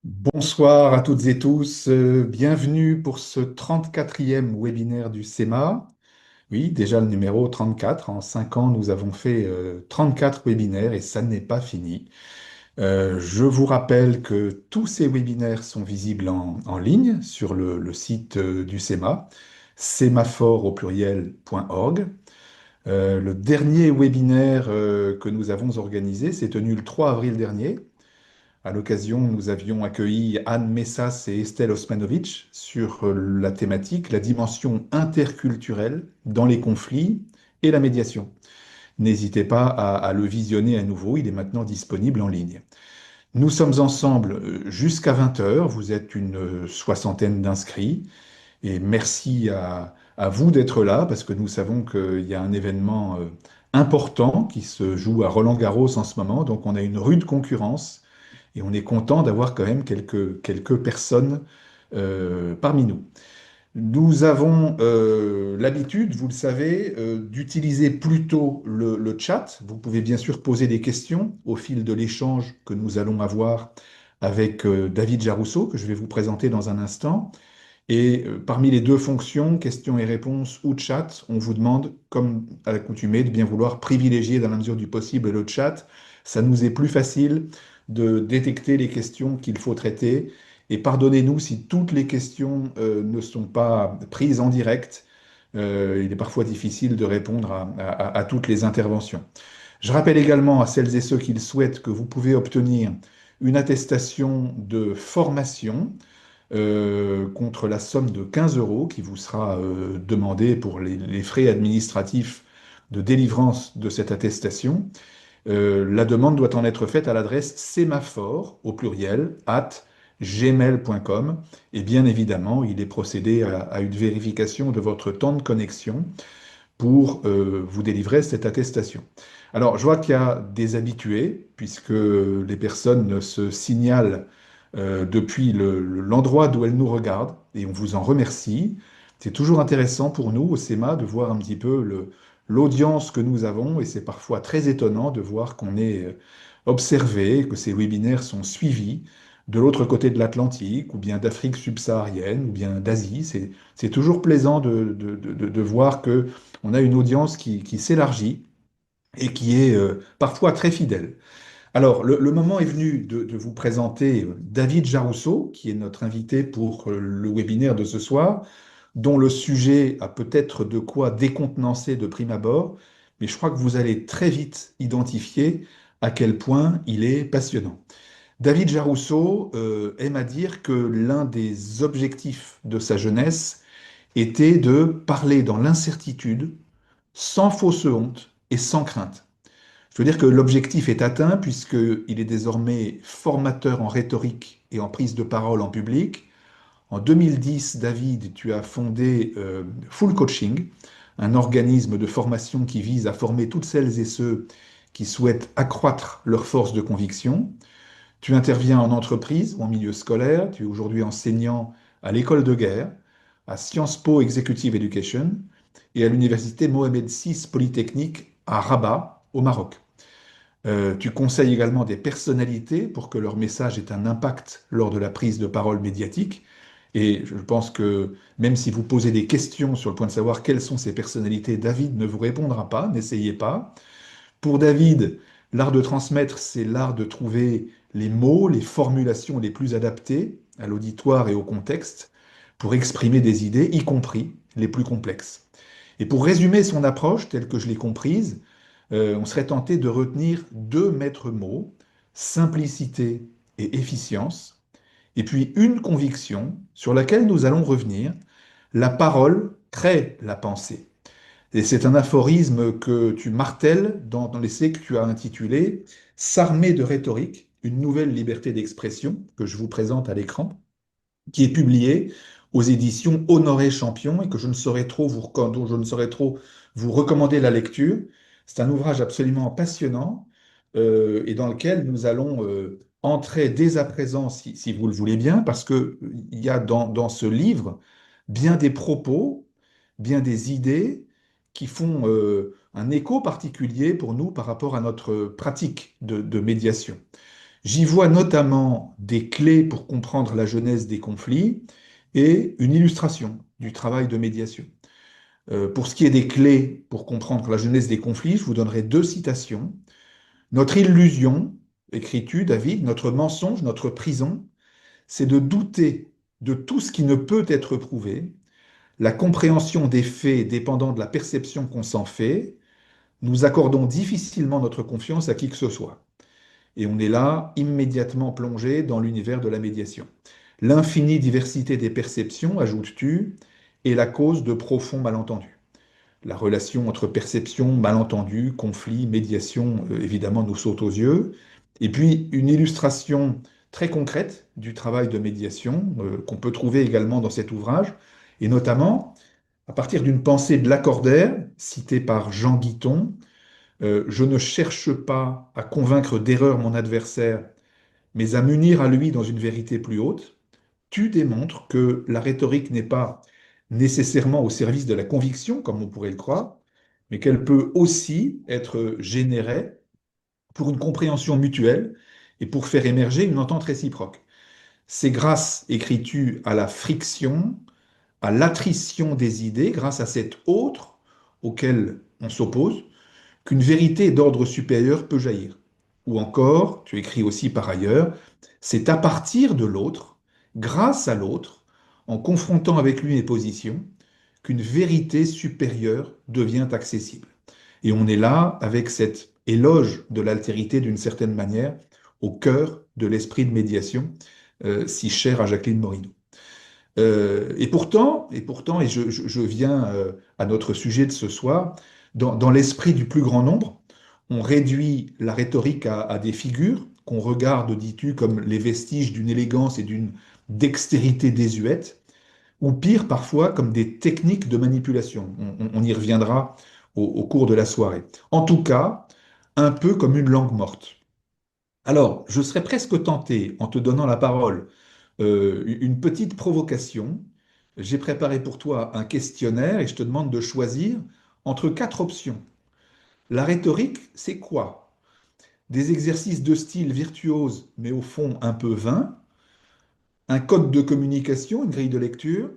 Bonsoir à toutes et tous, bienvenue pour ce 34e webinaire du SEMA. Oui, déjà le numéro 34. En 5 ans, nous avons fait 34 webinaires et ça n'est pas fini. Je vous rappelle que tous ces webinaires sont visibles en ligne sur le site du SEMA, sémaphore au pluriel.org. Le dernier webinaire que nous avons organisé s'est tenu le 3 avril dernier. À l'occasion, nous avions accueilli Anne Messas et Estelle Osmanovic sur la thématique la dimension interculturelle dans les conflits et la médiation. N'hésitez pas à le visionner à nouveau, il est maintenant disponible en ligne. Nous sommes ensemble jusqu'à 20 heures, vous êtes une soixantaine d'inscrits, et merci à vous d'être là, parce que nous savons qu'il y a un événement important qui se joue à Roland-Garros en ce moment, donc on a une rude concurrence et on est content d'avoir quand même quelques personnes parmi nous. Nous avons l'habitude, vous le savez, d'utiliser plutôt le chat. Vous pouvez bien sûr poser des questions au fil de l'échange que nous allons avoir avec David Jarousseau, que je vais vous présenter dans un instant. Et parmi les deux fonctions, questions et réponses ou chat, on vous demande, comme à l'accoutumée, de bien vouloir privilégier dans la mesure du possible le chat. Ça nous est plus facile de détecter les questions qu'il faut traiter. Et pardonnez-nous si toutes les questions ne sont pas prises en direct. Il est parfois difficile de répondre à toutes les interventions. Je rappelle également à celles et ceux qui le souhaitent que vous pouvez obtenir une attestation de formation contre la somme de 15 euros qui vous sera demandée pour les frais administratifs de délivrance de cette attestation. La demande doit en être faite à l'adresse sémaphore, au pluriel, @gmail.com. Et bien évidemment, il est procédé à une vérification de votre temps de connexion pour vous délivrer cette attestation. Alors, je vois qu'il y a des habitués, puisque les personnes se signalent depuis l'endroit d'où elles nous regardent, et on vous en remercie. C'est toujours intéressant pour nous, au SEMA, de voir un petit peu l'audience que nous avons, et c'est parfois très étonnant de voir qu'on est observé, que ces webinaires sont suivis de l'autre côté de l'Atlantique, ou bien d'Afrique subsaharienne, ou bien d'Asie. C'est toujours plaisant de voir que on a une audience qui s'élargit et qui est parfois très fidèle. Alors, le moment est venu de vous présenter David Jarousseau, qui est notre invité pour le webinaire de ce soir, dont le sujet a peut-être de quoi décontenancer de prime abord, mais je crois que vous allez très vite identifier à quel point il est passionnant. David Jarousseau aime à dire que l'un des objectifs de sa jeunesse était de parler dans l'incertitude, sans fausse honte et sans crainte. Je veux dire que l'objectif est atteint puisqu'il est désormais formateur en rhétorique et en prise de parole en public. En 2010, David, tu as fondé Full Coaching, un organisme de formation qui vise à former toutes celles et ceux qui souhaitent accroître leur force de conviction. Tu interviens en entreprise ou en milieu scolaire. Tu es aujourd'hui enseignant à l'école de guerre, à Sciences Po Executive Education et à l'université Mohamed VI Polytechnique à Rabat, au Maroc. Tu conseilles également des personnalités pour que leur message ait un impact lors de la prise de parole médiatique. Et je pense que même si vous posez des questions sur le point de savoir quelles sont ces personnalités, David ne vous répondra pas, n'essayez pas. Pour David, l'art de transmettre, c'est l'art de trouver les mots, les formulations les plus adaptées à l'auditoire et au contexte pour exprimer des idées, y compris les plus complexes. Et pour résumer son approche telle que je l'ai comprise, on serait tenté de retenir deux maîtres mots, simplicité et efficience, et puis une conviction sur laquelle nous allons revenir, la parole crée la pensée. Et c'est un aphorisme que tu martèles dans l'essai que tu as intitulé S'armer de rhétorique, une nouvelle liberté d'expression, que je vous présente à l'écran, qui est publié aux éditions Honoré Champion et que je ne saurais trop dont je ne saurais trop vous recommander la lecture. C'est un ouvrage absolument passionnant et dans lequel nous allons entrer dès à présent, si vous le voulez bien, parce qu'il y a dans ce livre bien des propos, bien des idées qui font un écho particulier pour nous par rapport à notre pratique de médiation. J'y vois notamment des clés pour comprendre la genèse des conflits et une illustration du travail de médiation. Pour ce qui est des clés pour comprendre la genèse des conflits, je vous donnerai deux citations. Notre illusion, écris-tu, David, notre mensonge, notre prison, c'est de douter de tout ce qui ne peut être prouvé, la compréhension des faits dépendant de la perception qu'on s'en fait, nous accordons difficilement notre confiance à qui que ce soit. Et on est là immédiatement plongé dans l'univers de la médiation. L'infinie diversité des perceptions, ajoutes-tu, est la cause de profonds malentendus. La relation entre perception, malentendu, conflit, médiation, évidemment, nous saute aux yeux. Et puis, une illustration très concrète du travail de médiation qu'on peut trouver également dans cet ouvrage, et notamment à partir d'une pensée de Lacordaire, citée par Jean Guiton, je ne cherche pas à convaincre d'erreur mon adversaire, mais à m'unir à lui dans une vérité plus haute. Tu démontres que la rhétorique n'est pas nécessairement au service de la conviction, comme on pourrait le croire, mais qu'elle peut aussi être générée pour une compréhension mutuelle et pour faire émerger une entente réciproque. C'est grâce, écris-tu, à la friction, à l'attrition des idées, grâce à cet autre auquel on s'oppose, qu'une vérité d'ordre supérieur peut jaillir. Ou encore, tu écris aussi par ailleurs, c'est à partir de l'autre, grâce à l'autre, en confrontant avec lui mes positions, qu'une vérité supérieure devient accessible. Et on est là avec cet éloge de l'altérité d'une certaine manière au cœur de l'esprit de médiation si cher à Jacqueline Morino. Et je viens à notre sujet de ce soir, dans l'esprit du plus grand nombre, on réduit la rhétorique à des figures qu'on regarde, dis-tu, comme les vestiges d'une élégance et d'une dextérité désuète, ou pire parfois comme des techniques de manipulation. On y reviendra au cours de la soirée. En tout cas, un peu comme une langue morte. Alors, je serais presque tenté, en te donnant la parole, une petite provocation. J'ai préparé pour toi un questionnaire et je te demande de choisir entre quatre options. La rhétorique, c'est quoi? Des exercices de style virtuose, mais au fond un peu vain, un code de communication, une grille de lecture,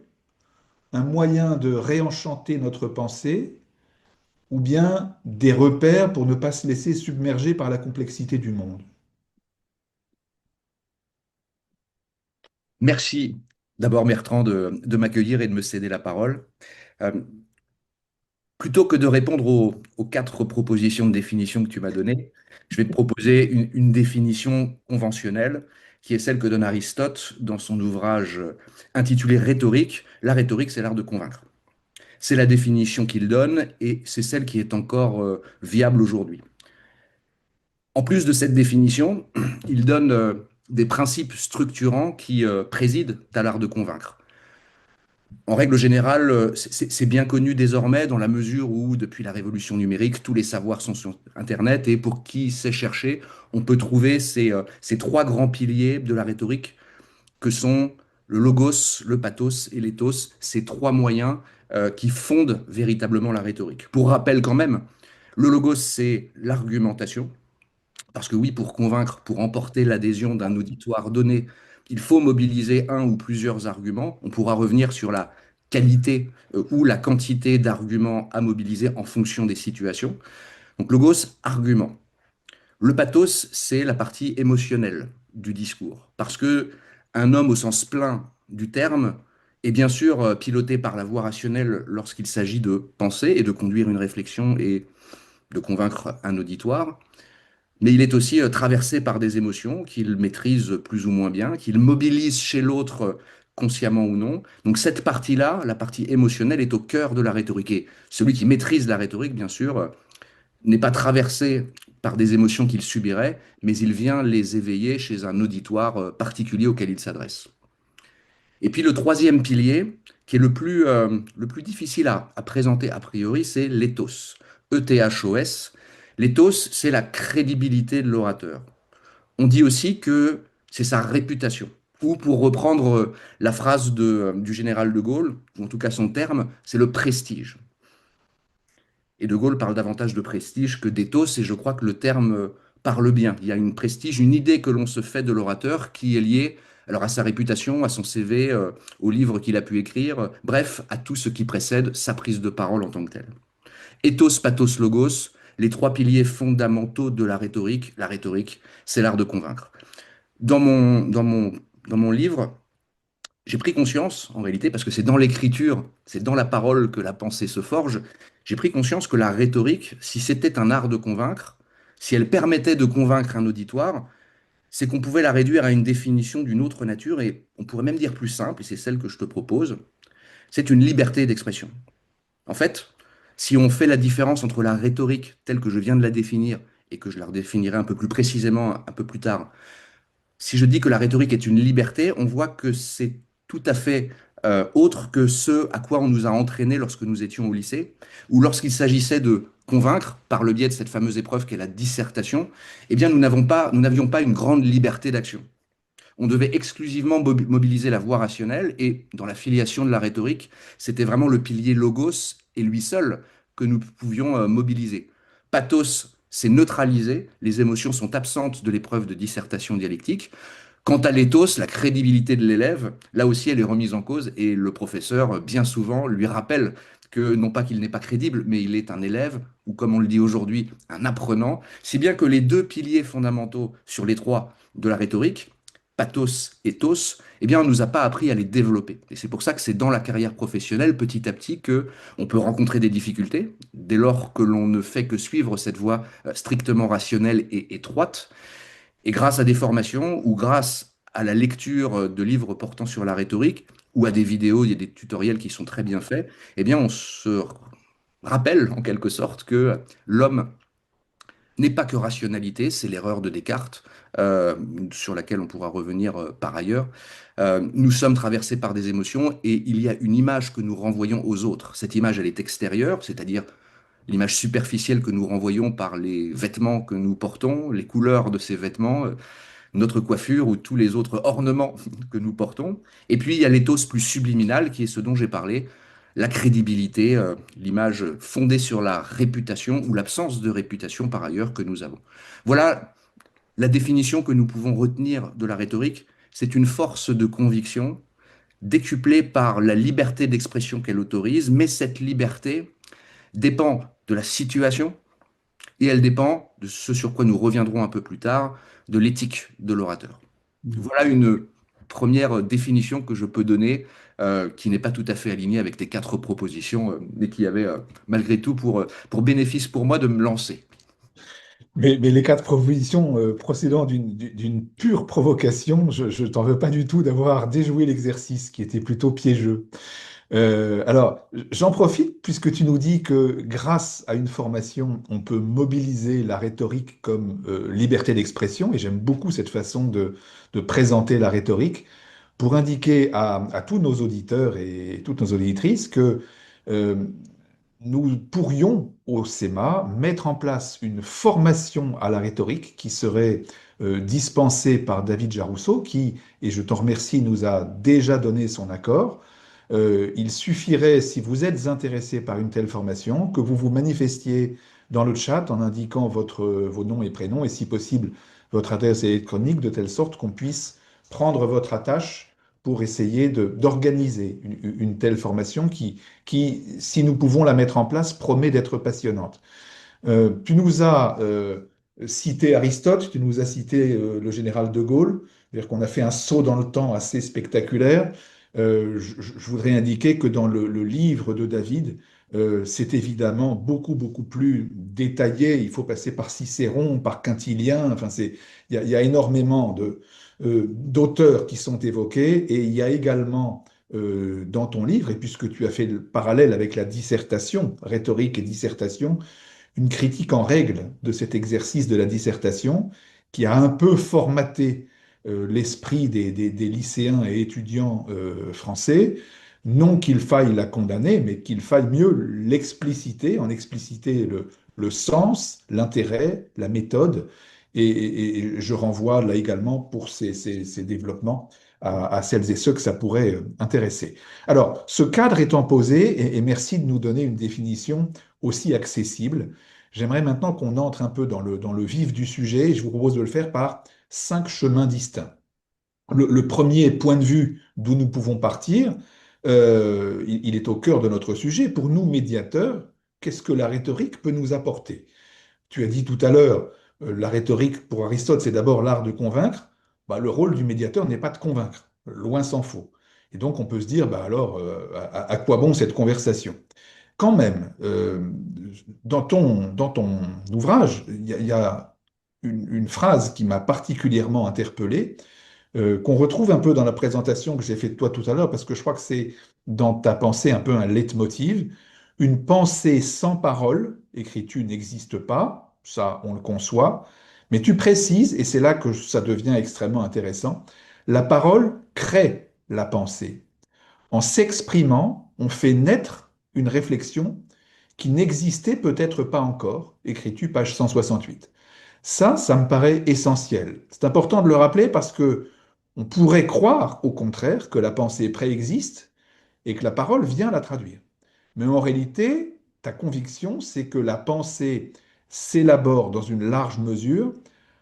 un moyen de réenchanter notre pensée, ou bien des repères pour ne pas se laisser submerger par la complexité du monde. Merci d'abord Bertrand de m'accueillir et de me céder la parole. Euh, Plutôt que de répondre aux quatre propositions de définition que tu m'as données, je vais te proposer une définition conventionnelle qui est celle que donne Aristote dans son ouvrage intitulé Rhétorique. La rhétorique, c'est l'art de convaincre. C'est la définition qu'il donne et c'est celle qui est encore viable aujourd'hui. En plus de cette définition, il donne des principes structurants qui président à l'art de convaincre. En règle générale, c'est bien connu désormais dans la mesure où, depuis la révolution numérique, tous les savoirs sont sur Internet et pour qui sait chercher, on peut trouver ces trois grands piliers de la rhétorique que sont le logos, le pathos et l'éthos, ces trois moyens qui fondent véritablement la rhétorique. Pour rappel quand même, le logos, c'est l'argumentation, parce que oui, pour convaincre, pour emporter l'adhésion d'un auditoire donné, il faut mobiliser un ou plusieurs arguments. On pourra revenir sur la qualité ou la quantité d'arguments à mobiliser en fonction des situations. Donc logos, argument. Le pathos, c'est la partie émotionnelle du discours. Parce que un homme au sens plein du terme est bien sûr piloté par la voie rationnelle lorsqu'il s'agit de penser et de conduire une réflexion et de convaincre un auditoire. Mais il est aussi traversé par des émotions qu'il maîtrise plus ou moins bien, qu'il mobilise chez l'autre consciemment ou non. Donc cette partie-là, la partie émotionnelle, est au cœur de la rhétorique. Et celui qui maîtrise la rhétorique, bien sûr, n'est pas traversé par des émotions qu'il subirait, mais il vient les éveiller chez un auditoire particulier auquel il s'adresse. Et puis le troisième pilier, qui est le plus difficile à présenter a priori, c'est l'éthos. E-T-H-O-S. L'éthos, c'est la crédibilité de l'orateur. On dit aussi que c'est sa réputation. Ou pour reprendre la phrase du général de Gaulle, ou en tout cas son terme, c'est le prestige. Et de Gaulle parle davantage de prestige que d'éthos, et je crois que le terme parle bien. Il y a une prestige, une idée que l'on se fait de l'orateur qui est liée alors à sa réputation, à son CV, aux livres qu'il a pu écrire, bref, à tout ce qui précède sa prise de parole en tant que telle. Ethos, pathos, logos, les trois piliers fondamentaux de la rhétorique. La rhétorique, c'est l'art de convaincre. Dans mon livre, j'ai pris conscience, en réalité, parce que c'est dans l'écriture, c'est dans la parole que la pensée se forge, j'ai pris conscience que la rhétorique, si c'était un art de convaincre, si elle permettait de convaincre un auditoire, c'est qu'on pouvait la réduire à une définition d'une autre nature, et on pourrait même dire plus simple, et c'est celle que je te propose, c'est une liberté d'expression. En fait, si on fait la différence entre la rhétorique telle que je viens de la définir, et que je la redéfinirai un peu plus précisément un peu plus tard, si je dis que la rhétorique est une liberté, on voit que c'est tout à fait autre que ce à quoi on nous a entraînés lorsque nous étions au lycée, ou lorsqu'il s'agissait de convaincre par le biais de cette fameuse épreuve qu'est la dissertation, eh bien nous n'avions pas une grande liberté d'action. On devait exclusivement mobiliser la voie rationnelle et dans la filiation de la rhétorique, c'était vraiment le pilier logos et lui seul que nous pouvions mobiliser. Pathos, c'est neutraliser, les émotions sont absentes de l'épreuve de dissertation dialectique. Quant à l'éthos, la crédibilité de l'élève, là aussi elle est remise en cause et le professeur, bien souvent, lui rappelle que non pas qu'il n'est pas crédible, mais il est un élève, ou comme on le dit aujourd'hui, un apprenant, si bien que les deux piliers fondamentaux sur les trois de la rhétorique, pathos et ethos, eh bien, on ne nous a pas appris à les développer. Et c'est pour ça que c'est dans la carrière professionnelle, petit à petit, que on peut rencontrer des difficultés, dès lors que l'on ne fait que suivre cette voie strictement rationnelle et étroite. Et grâce à des formations ou grâce à la lecture de livres portant sur la rhétorique ou à des vidéos, il y a des tutoriels qui sont très bien faits, eh bien, on se rappelle en quelque sorte que l'homme n'est pas que rationalité, c'est l'erreur de Descartes, sur laquelle on pourra revenir par ailleurs. Nous sommes traversés par des émotions et il y a une image que nous renvoyons aux autres. Cette image, elle est extérieure, c'est-à-dire l'image superficielle que nous renvoyons par les vêtements que nous portons, les couleurs de ces vêtements, notre coiffure ou tous les autres ornements que nous portons. Et puis il y a l'éthos plus subliminal qui est ce dont j'ai parlé, la crédibilité, l'image fondée sur la réputation ou l'absence de réputation par ailleurs que nous avons. Voilà la définition que nous pouvons retenir de la rhétorique. C'est une force de conviction décuplée par la liberté d'expression qu'elle autorise, mais cette liberté dépend de la situation, et elle dépend de ce sur quoi nous reviendrons un peu plus tard, de l'éthique de l'orateur. Voilà une première définition que je peux donner, qui n'est pas tout à fait alignée avec tes quatre propositions, mais qui avait malgré tout pour bénéfice pour moi de me lancer. Mais les quatre propositions procédant d'une pure provocation, je t'en veux pas du tout d'avoir déjoué l'exercice qui était plutôt piégeux. Alors, j'en profite puisque tu nous dis que grâce à une formation, on peut mobiliser la rhétorique comme liberté d'expression, et j'aime beaucoup cette façon de présenter la rhétorique, pour indiquer à tous nos auditeurs et toutes nos auditrices que euh, nous pourrions au SEMA mettre en place une formation à la rhétorique qui serait dispensée par David Jarousseau, qui, et je t'en remercie, nous a déjà donné son accord. Il suffirait, si vous êtes intéressé par une telle formation, que vous vous manifestiez dans le chat en indiquant vos noms et prénoms et si possible votre adresse électronique de telle sorte qu'on puisse prendre votre attache pour essayer d'organiser une telle formation qui, si nous pouvons la mettre en place, promet d'être passionnante. Tu nous as cité Aristote, tu nous as cité le général de Gaulle, c'est-à-dire qu'on a fait un saut dans le temps assez spectaculaire. Je voudrais indiquer que dans le livre de David, c'est évidemment beaucoup plus détaillé. Il faut passer par Cicéron, par Quintilien. Enfin, il y a énormément d'auteurs qui sont évoqués. Et il y a également dans ton livre, et puisque tu as fait le parallèle avec la dissertation, rhétorique et dissertation, une critique en règle de cet exercice de la dissertation qui a un peu formaté l'esprit des lycéens et étudiants français. Non qu'il faille la condamner, mais qu'il faille mieux l'expliciter, en expliciter le sens, l'intérêt, la méthode. Et je renvoie là également pour ces développements à celles et ceux que ça pourrait intéresser. Alors, ce cadre étant posé, et merci de nous donner une définition aussi accessible, J'aimerais maintenant qu'on entre un peu dans le vif du sujet et je vous propose de le faire par 5 chemins distincts. Le premier point de vue d'où nous pouvons partir, il est au cœur de notre sujet. Pour nous, médiateurs, qu'est-ce que la rhétorique peut nous apporter? Tu as dit tout à l'heure, la rhétorique, pour Aristote, c'est d'abord l'art de convaincre. Bah, le rôle du médiateur n'est pas de convaincre, loin s'en faut. Et donc on peut se dire, bah alors, à quoi bon cette conversation? Quand même, dans ton ouvrage, il y a une phrase qui m'a particulièrement interpellé, qu'on retrouve un peu dans la présentation que j'ai faite de toi tout à l'heure, parce que je crois que c'est dans ta pensée un peu un leitmotiv. Une pensée sans parole, écris-tu, n'existe pas, ça on le conçoit, mais tu précises, et c'est là que ça devient extrêmement intéressant, la parole crée la pensée. En s'exprimant, on fait naître une réflexion qui n'existait peut-être pas encore, écris-tu, page 168. Ça me paraît essentiel. C'est important de le rappeler parce que on pourrait croire, au contraire, que la pensée préexiste et que la parole vient la traduire. Mais en réalité, ta conviction, c'est que la pensée s'élabore dans une large mesure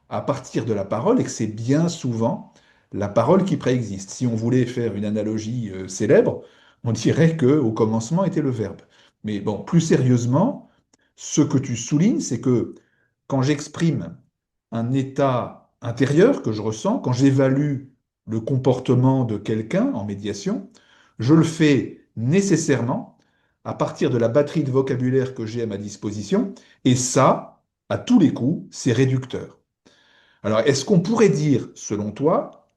à partir de la parole et que c'est bien souvent la parole qui préexiste. Si on voulait faire une analogie célèbre, on dirait que au commencement était le verbe. Mais bon, plus sérieusement, ce que tu soulignes, c'est que quand j'exprime un état intérieur que je ressens, quand j'évalue le comportement de quelqu'un en médiation, je le fais nécessairement à partir de la batterie de vocabulaire que j'ai à ma disposition, et ça, à tous les coups, c'est réducteur. Alors, est-ce qu'on pourrait dire, selon toi,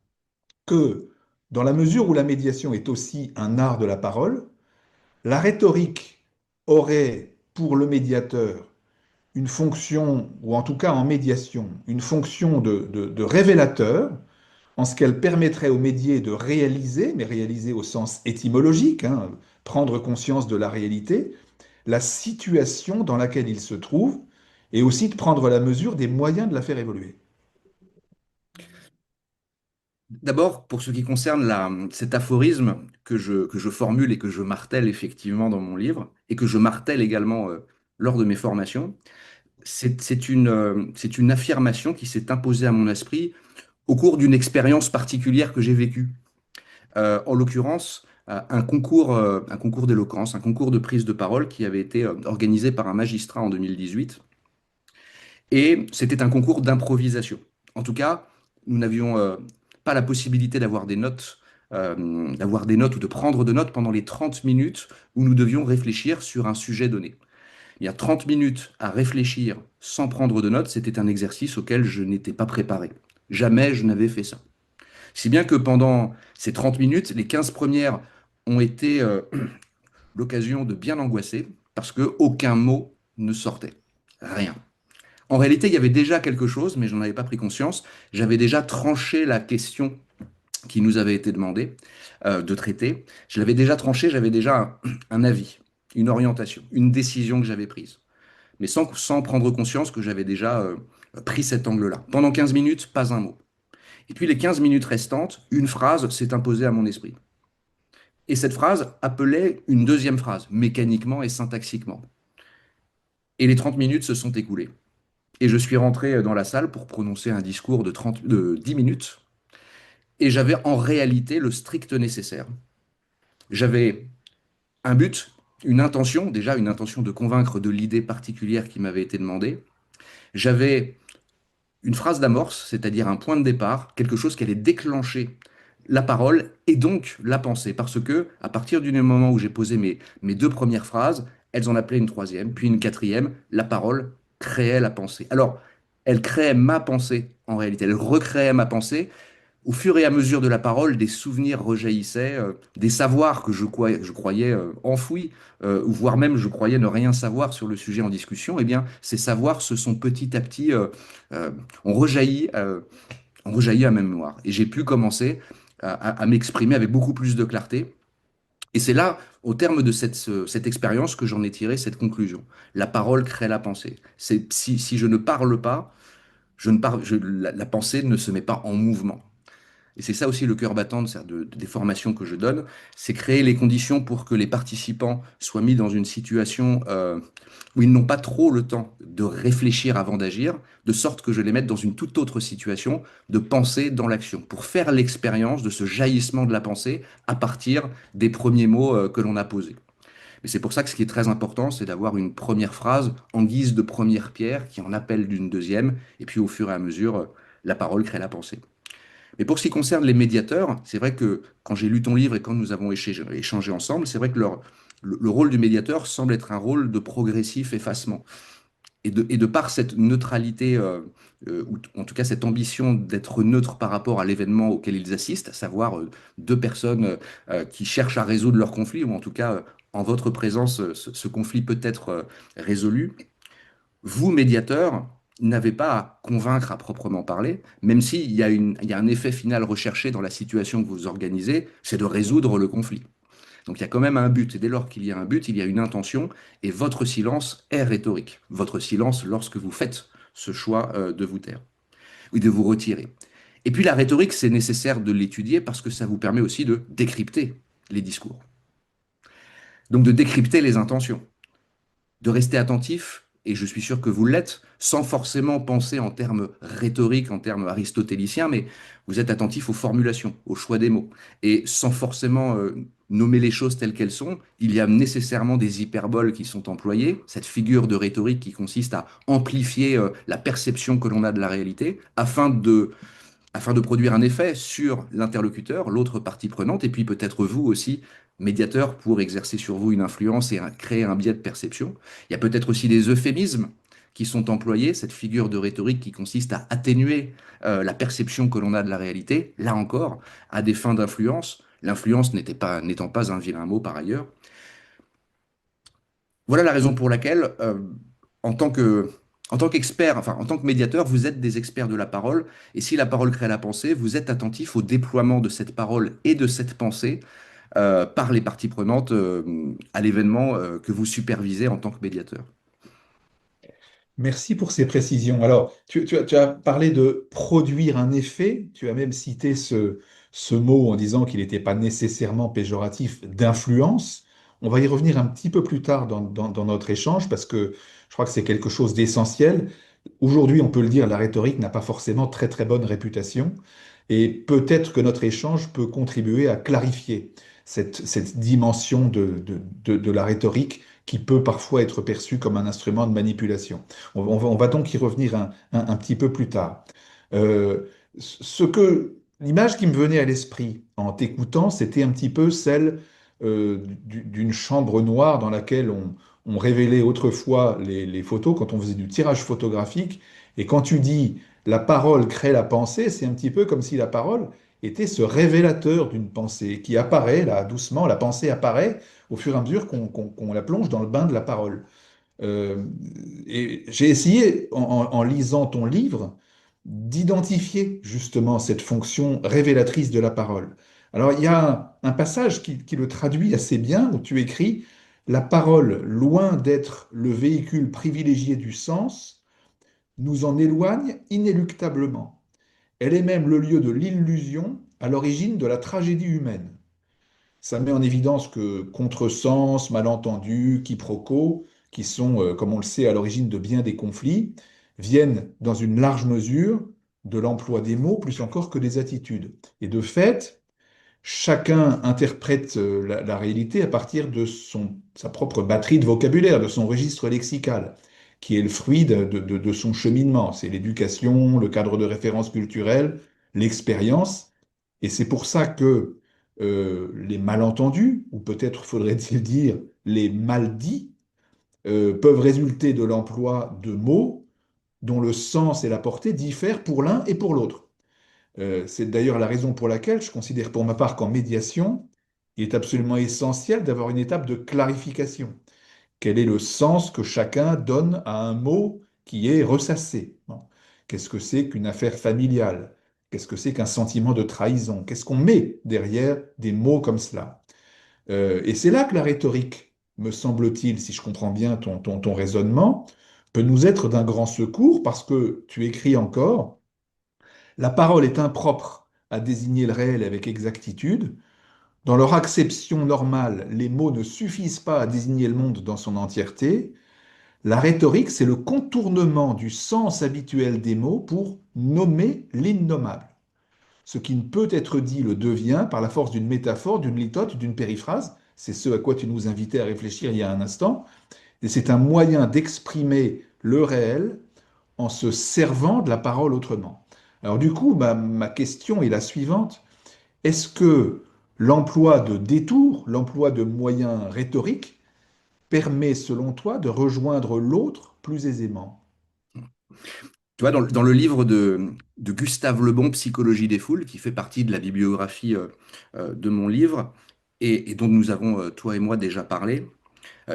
que dans la mesure où la médiation est aussi un art de la parole, la rhétorique aurait pour le médiateur une fonction, ou en tout cas en médiation, une fonction de révélateur, en ce qu'elle permettrait au médié de réaliser, mais réaliser au sens étymologique, hein, prendre conscience de la réalité, la situation dans laquelle il se trouve, et aussi de prendre la mesure des moyens de la faire évoluer. D'abord, pour ce qui concerne cet aphorisme que je formule et que je martèle effectivement dans mon livre, et que je martèle également lors de mes formations, c'est une affirmation qui s'est imposée à mon esprit au cours d'une expérience particulière que j'ai vécue. En l'occurrence, un concours d'éloquence, un concours de prise de parole qui avait été organisé par un magistrat en 2018. Et c'était un concours d'improvisation. En tout cas, nous n'avions pas la possibilité d'avoir des notes ou de prendre de notes pendant les 30 minutes où nous devions réfléchir sur un sujet donné. Il y a 30 minutes à réfléchir sans prendre de notes, c'était un exercice auquel je n'étais pas préparé. Jamais je n'avais fait ça. Si bien que pendant ces 30 minutes, les 15 premières ont été l'occasion de bien angoisser parce que aucun mot ne sortait. Rien. En réalité, il y avait déjà quelque chose, mais je n'en avais pas pris conscience. J'avais déjà tranché la question qui nous avait été demandée de traiter. Je l'avais déjà tranché, j'avais déjà un avis, une orientation, une décision que j'avais prise. Mais sans prendre conscience que j'avais déjà pris cet angle-là. Pendant 15 minutes, pas un mot. Et puis les 15 minutes restantes, une phrase s'est imposée à mon esprit. Et cette phrase appelait une deuxième phrase, mécaniquement et syntaxiquement. Et les 30 minutes se sont écoulées. Et je suis rentré dans la salle pour prononcer un discours de 10 minutes. Et j'avais en réalité le strict nécessaire. J'avais un but, une intention, déjà une intention de convaincre de l'idée particulière qui m'avait été demandée. J'avais une phrase d'amorce, c'est-à-dire un point de départ, quelque chose qui allait déclencher la parole et donc la pensée. Parce que, à partir du moment où j'ai posé mes deux premières phrases, elles en appelaient une troisième, puis une quatrième. La parole créait la pensée. Alors, elle créait ma pensée en réalité. Elle recréait ma pensée. Au fur et à mesure de la parole, des souvenirs rejaillissaient, des savoirs que je croyais enfouis, ou voire même je croyais ne rien savoir sur le sujet en discussion. Eh bien, ces savoirs se sont petit à petit, euh, ont rejailli, ont rejailli à ma mémoire. Et j'ai pu commencer à m'exprimer avec beaucoup plus de clarté. Et c'est là, au terme de cette expérience, que j'en ai tiré cette conclusion. La parole crée la pensée. Si je ne parle pas, la pensée ne se met pas en mouvement. et c'est ça aussi le cœur battant des formations que je donne, c'est créer les conditions pour que les participants soient mis dans une situation où ils n'ont pas trop le temps de réfléchir avant d'agir, de sorte que je les mette dans une toute autre situation de penser dans l'action, pour faire l'expérience de ce jaillissement de la pensée à partir des premiers mots que l'on a posés. Mais c'est pour ça que ce qui est très important, c'est d'avoir une première phrase en guise de première pierre qui en appelle d'une deuxième, et puis au fur et à mesure, la parole crée la pensée. Mais pour ce qui concerne les médiateurs, c'est vrai que quand j'ai lu ton livre et quand nous avons échangé ensemble, c'est vrai que le rôle du médiateur semble être un rôle de progressif effacement. Et de par cette neutralité, ou en tout cas cette ambition d'être neutre par rapport à l'événement auquel ils assistent, à savoir deux personnes qui cherchent à résoudre leur conflit, ou en tout cas, en votre présence, ce conflit peut être résolu, vous, médiateur, n'avez pas à convaincre à proprement parler, même s'il y a il y a un effet final recherché dans la situation que vous organisez, c'est de résoudre le conflit. Donc il y a quand même un but, et dès lors qu'il y a un but, il y a une intention, et votre silence est rhétorique. Votre silence lorsque vous faites ce choix de vous taire, ou de vous retirer. Et puis la rhétorique, c'est nécessaire de l'étudier parce que ça vous permet aussi de décrypter les discours. Donc de décrypter les intentions, de rester attentif, et je suis sûr que vous l'êtes, sans forcément penser en termes rhétoriques, en termes aristotéliciens, mais vous êtes attentif aux formulations, au choix des mots. Et sans forcément nommer les choses telles qu'elles sont, il y a nécessairement des hyperboles qui sont employées, cette figure de rhétorique qui consiste à amplifier la perception que l'on a de la réalité, afin de produire un effet sur l'interlocuteur, l'autre partie prenante, et puis peut-être vous aussi, médiateur, pour exercer sur vous une influence et créer un biais de perception. Il y a peut-être aussi des euphémismes qui sont employés, cette figure de rhétorique qui consiste à atténuer la perception que l'on a de la réalité, là encore, à des fins d'influence, l'influence n'étant pas un vilain mot par ailleurs. Voilà la raison pour laquelle, en tant que, en tant qu'expert, enfin en tant que médiateur, vous êtes des experts de la parole. Et si la parole crée la pensée, vous êtes attentif au déploiement de cette parole et de cette pensée par les parties prenantes à l'événement que vous supervisez en tant que médiateur. Merci pour ces précisions. Alors, tu as parlé de produire un effet, tu as même cité ce mot en disant qu'il n'était pas nécessairement péjoratif d'influence. On va y revenir un petit peu plus tard dans notre échange parce que je crois que c'est quelque chose d'essentiel. Aujourd'hui, on peut le dire, la rhétorique n'a pas forcément très très bonne réputation et peut-être que notre échange peut contribuer à clarifier cette dimension de la rhétorique qui peut parfois être perçue comme un instrument de manipulation. On va donc y revenir un petit peu plus tard. L'image qui me venait à l'esprit en t'écoutant, c'était un petit peu celle d'une chambre noire dans laquelle on révélait autrefois les photos quand on faisait du tirage photographique. Et quand tu dis la parole crée la pensée, c'est un petit peu comme si la parole était ce révélateur d'une pensée qui apparaît là doucement, la pensée apparaît au fur et à mesure qu'on la plonge dans le bain de la parole. Euh, et j'ai essayé, en lisant ton livre, d'identifier justement cette fonction révélatrice de la parole. Alors, il y a un passage qui le traduit assez bien, où tu écris, la parole, loin d'être le véhicule privilégié du sens, nous en éloigne inéluctablement. Elle est même le lieu de l'illusion à l'origine de la tragédie humaine. Ça met en évidence que contresens, malentendus, quiproquos, qui sont, comme on le sait, à l'origine de bien des conflits, viennent dans une large mesure de l'emploi des mots plus encore que des attitudes. Et de fait, chacun interprète la réalité à partir de sa propre batterie de vocabulaire, de son registre lexical, qui est le fruit de son cheminement. C'est l'éducation, le cadre de référence culturelle, l'expérience. Et c'est pour ça que les malentendus, ou peut-être faudrait-il dire les mal-dits, peuvent résulter de l'emploi de mots dont le sens et la portée diffèrent pour l'un et pour l'autre. C'est d'ailleurs la raison pour laquelle je considère pour ma part qu'en médiation, il est absolument essentiel d'avoir une étape de clarification. Quel est le sens que chacun donne à un mot qui est ressassé? Bon. Qu'est-ce que c'est qu'une affaire familiale? Qu'est-ce que c'est qu'un sentiment de trahison? Qu'est-ce qu'on met derrière des mots comme cela? Et c'est là que la rhétorique, me semble-t-il, si je comprends bien ton raisonnement, peut nous être d'un grand secours parce que tu écris encore, la parole est impropre à désigner le réel avec exactitude. Dans leur acception normale, les mots ne suffisent pas à désigner le monde dans son entièreté. La rhétorique, c'est le contournement du sens habituel des mots pour nommer l'innommable. Ce qui ne peut être dit le devient par la force d'une métaphore, d'une litote, d'une périphrase. C'est ce à quoi tu nous invitais à réfléchir il y a un instant. Et c'est un moyen d'exprimer le réel en se servant de la parole autrement. Alors du coup, ma question est la suivante. Est-ce que l'emploi de détours, l'emploi de moyens rhétoriques, permet, selon toi, de rejoindre l'autre plus aisément? Tu vois, dans le livre de Gustave Le Bon, Psychologie des foules, qui fait partie de la bibliographie de mon livre, et dont nous avons, toi et moi, déjà parlé,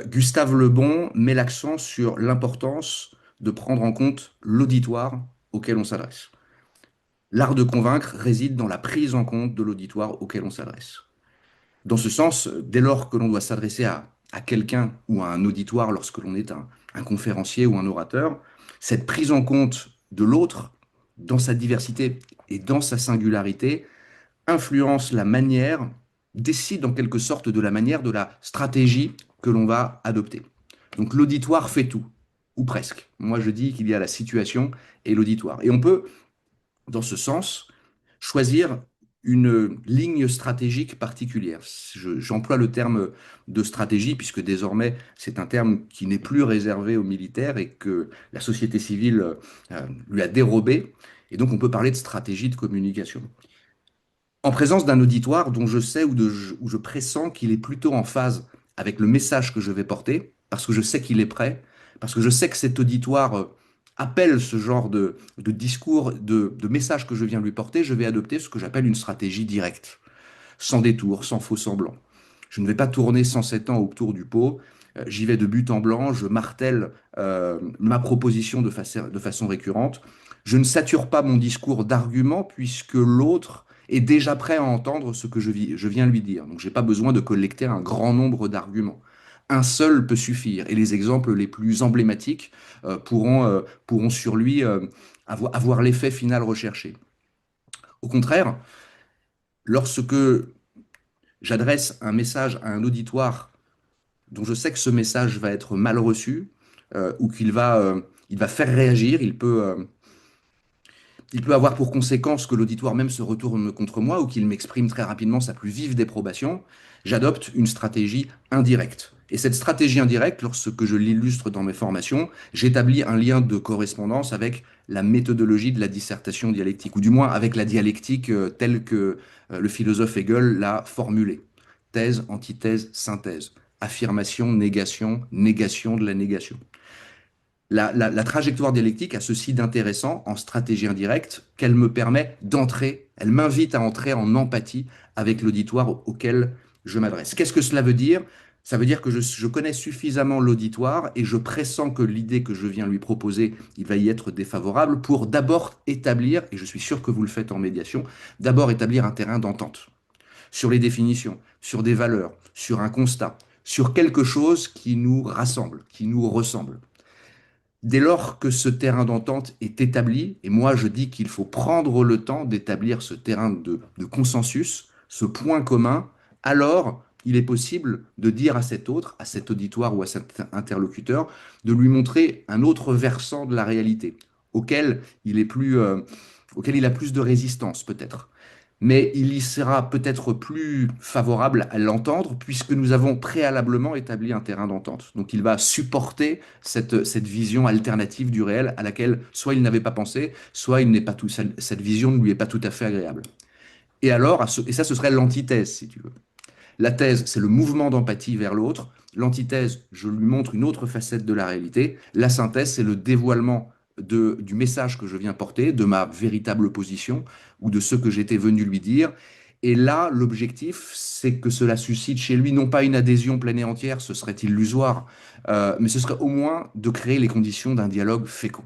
Gustave Le Bon met l'accent sur l'importance de prendre en compte l'auditoire auquel on s'adresse. L'art de convaincre réside dans la prise en compte de l'auditoire auquel on s'adresse. Dans ce sens, dès lors que l'on doit s'adresser à quelqu'un ou à un auditoire lorsque l'on est un conférencier ou un orateur, cette prise en compte de l'autre dans sa diversité et dans sa singularité influence la manière, décide en quelque sorte de la manière, de la stratégie que l'on va adopter. Donc l'auditoire fait tout, ou presque. Moi je dis qu'il y a la situation et l'auditoire. Et on peut, dans ce sens, choisir une ligne stratégique particulière. J'emploie le terme de stratégie puisque désormais c'est un terme qui n'est plus réservé aux militaires et que la société civile lui a dérobé. Et donc on peut parler de stratégie de communication. En présence d'un auditoire dont je sais ou je pressens qu'il est plutôt en phase avec le message que je vais porter, parce que je sais qu'il est prêt, parce que je sais que cet auditoire appelle ce genre de discours, de message que je viens lui porter, je vais adopter ce que j'appelle une stratégie directe, sans détour, sans faux semblant. Je ne vais pas tourner 107 ans autour du pot, j'y vais de but en blanc, je martèle ma proposition de façon récurrente. Je ne sature pas mon discours d'arguments puisque l'autre est déjà prêt à entendre ce que je viens lui dire. Donc, je n'ai pas besoin de collecter un grand nombre d'arguments. Un seul peut suffire. Et les exemples les plus emblématiques pourront sur lui avoir l'effet final recherché. Au contraire, lorsque j'adresse un message à un auditoire dont je sais que ce message va être mal reçu ou il va faire réagir, il peut avoir pour conséquence que l'auditoire même se retourne contre moi ou qu'il m'exprime très rapidement sa plus vive déprobation. J'adopte une stratégie indirecte. Et cette stratégie indirecte, lorsque je l'illustre dans mes formations, j'établis un lien de correspondance avec la méthodologie de la dissertation dialectique, ou du moins avec la dialectique telle que le philosophe Hegel l'a formulée. Thèse, antithèse, synthèse. Affirmation, négation, négation de la négation. La trajectoire dialectique a ceci d'intéressant en stratégie indirecte qu'elle me permet d'entrer, elle m'invite à entrer en empathie avec l'auditoire auquel je m'adresse. Qu'est-ce que cela veut dire? Ça veut dire que je connais suffisamment l'auditoire et je pressens que l'idée que je viens lui proposer, il va y être défavorable pour d'abord établir, et je suis sûr que vous le faites en médiation, d'abord établir un terrain d'entente sur les définitions, sur des valeurs, sur un constat, sur quelque chose qui nous rassemble, qui nous ressemble. Dès lors que ce terrain d'entente est établi, et moi je dis qu'il faut prendre le temps d'établir ce terrain de consensus, ce point commun, alors il est possible de dire à cet autre, à cet auditoire ou à cet interlocuteur, de lui montrer un autre versant de la réalité, auquel auquel il a plus de résistance peut-être, mais il y sera peut-être plus favorable à l'entendre puisque nous avons préalablement établi un terrain d'entente. Donc il va supporter cette vision alternative du réel à laquelle soit il n'avait pas pensé, soit il n'est pas tout, cette vision ne lui est pas tout à fait agréable. Et alors, et ça ce serait l'antithèse si tu veux. La thèse, c'est le mouvement d'empathie vers l'autre. L'antithèse, je lui montre une autre facette de la réalité. La synthèse, c'est le dévoilement du message que je viens porter, de ma véritable position ou de ce que j'étais venu lui dire. Et là, l'objectif, c'est que cela suscite chez lui non pas une adhésion pleine et entière, ce serait illusoire, mais ce serait au moins de créer les conditions d'un dialogue fécond.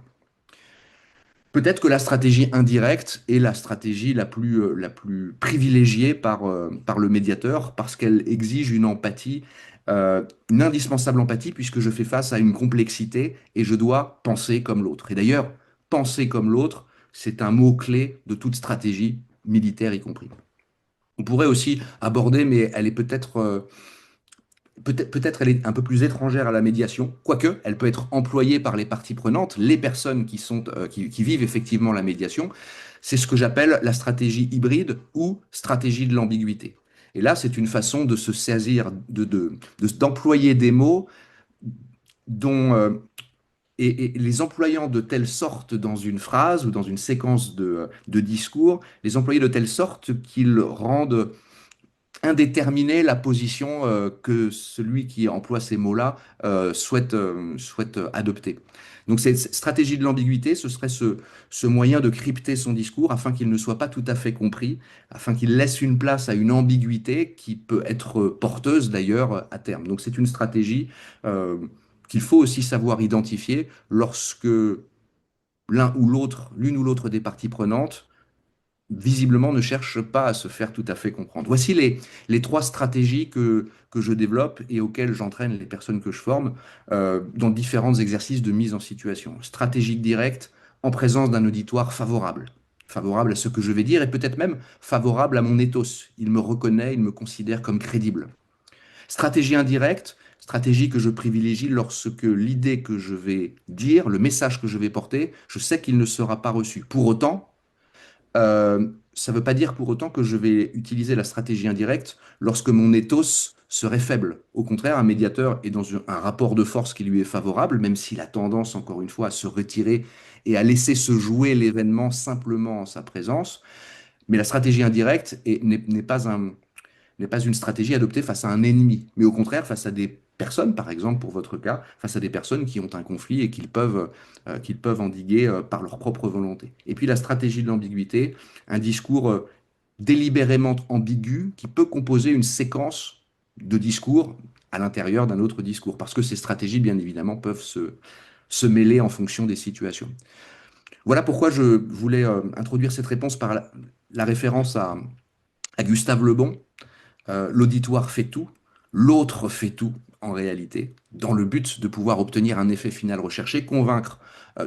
Peut-être que la stratégie indirecte est la stratégie la plus privilégiée par le médiateur parce qu'elle exige une empathie, une indispensable empathie puisque je fais face à une complexité et je dois penser comme l'autre. Et d'ailleurs, penser comme l'autre, c'est un mot-clé de toute stratégie militaires y compris. On pourrait aussi aborder, mais elle est peut-être elle est un peu plus étrangère à la médiation, quoique elle peut être employée par les parties prenantes, les personnes qui vivent effectivement la médiation. C'est ce que j'appelle la stratégie hybride ou stratégie de l'ambiguïté. Et là, c'est une façon de se saisir, d'employer des mots dont, et les employant de telle sorte dans une phrase ou dans une séquence de discours, les employer de telle sorte qu'ils rendent indéterminer la position que celui qui emploie ces mots-là souhaite adopter. Donc cette stratégie de l'ambiguïté, ce serait ce moyen de crypter son discours afin qu'il ne soit pas tout à fait compris, afin qu'il laisse une place à une ambiguïté qui peut être porteuse d'ailleurs à terme. Donc c'est une stratégie euh, qu'il faut aussi savoir identifier lorsque l'une ou l'autre des parties prenantes visiblement ne cherche pas à se faire tout à fait comprendre. Voici les trois stratégies que je développe et auxquelles j'entraîne les personnes que je forme dans différents exercices de mise en situation. Stratégie directe en présence d'un auditoire favorable. Favorable à ce que je vais dire et peut-être même favorable à mon ethos. Il me reconnaît, il me considère comme crédible. Stratégie indirecte, stratégie que je privilégie lorsque l'idée que je vais dire, le message que je vais porter, je sais qu'il ne sera pas reçu. Pour autant, ça ne veut pas dire pour autant que je vais utiliser la stratégie indirecte lorsque mon ethos serait faible. Au contraire, un médiateur est dans un rapport de force qui lui est favorable, même s'il a tendance, encore une fois, à se retirer et à laisser se jouer l'événement simplement en sa présence. Mais la stratégie indirecte n'est pas une stratégie adoptée face à un ennemi, mais au contraire face à des personnes, par exemple pour votre cas, face à des personnes qui ont un conflit et qu'ils peuvent endiguer par leur propre volonté. Et puis la stratégie de l'ambiguïté, un discours délibérément ambigu qui peut composer une séquence de discours à l'intérieur d'un autre discours, parce que ces stratégies, bien évidemment, peuvent se mêler en fonction des situations. Voilà pourquoi je voulais introduire cette réponse par la référence à Gustave Le Bon, l'auditoire fait tout, l'autre fait tout en réalité, dans le but de pouvoir obtenir un effet final recherché, convaincre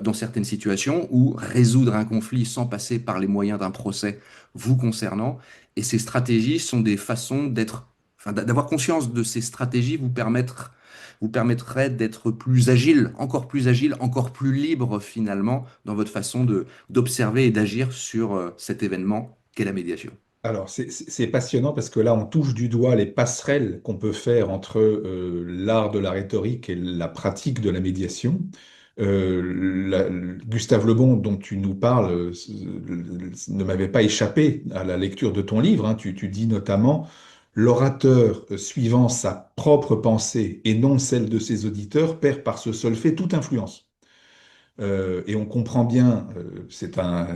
dans certaines situations ou résoudre un conflit sans passer par les moyens d'un procès vous concernant. Et ces stratégies sont des façons d'avoir conscience de ces stratégies vous permettrait d'être plus agile, encore plus libre finalement dans votre façon d'observer et d'agir sur cet événement qu'est la médiation. Alors, c'est passionnant parce que là, on touche du doigt les passerelles qu'on peut faire entre l'art de la rhétorique et la pratique de la médiation. Gustave Le Bon, dont tu nous parles, ne m'avait pas échappé à la lecture de ton livre, hein. Tu dis notamment, l'orateur suivant sa propre pensée et non celle de ses auditeurs perd par ce seul fait toute influence. Et on comprend bien,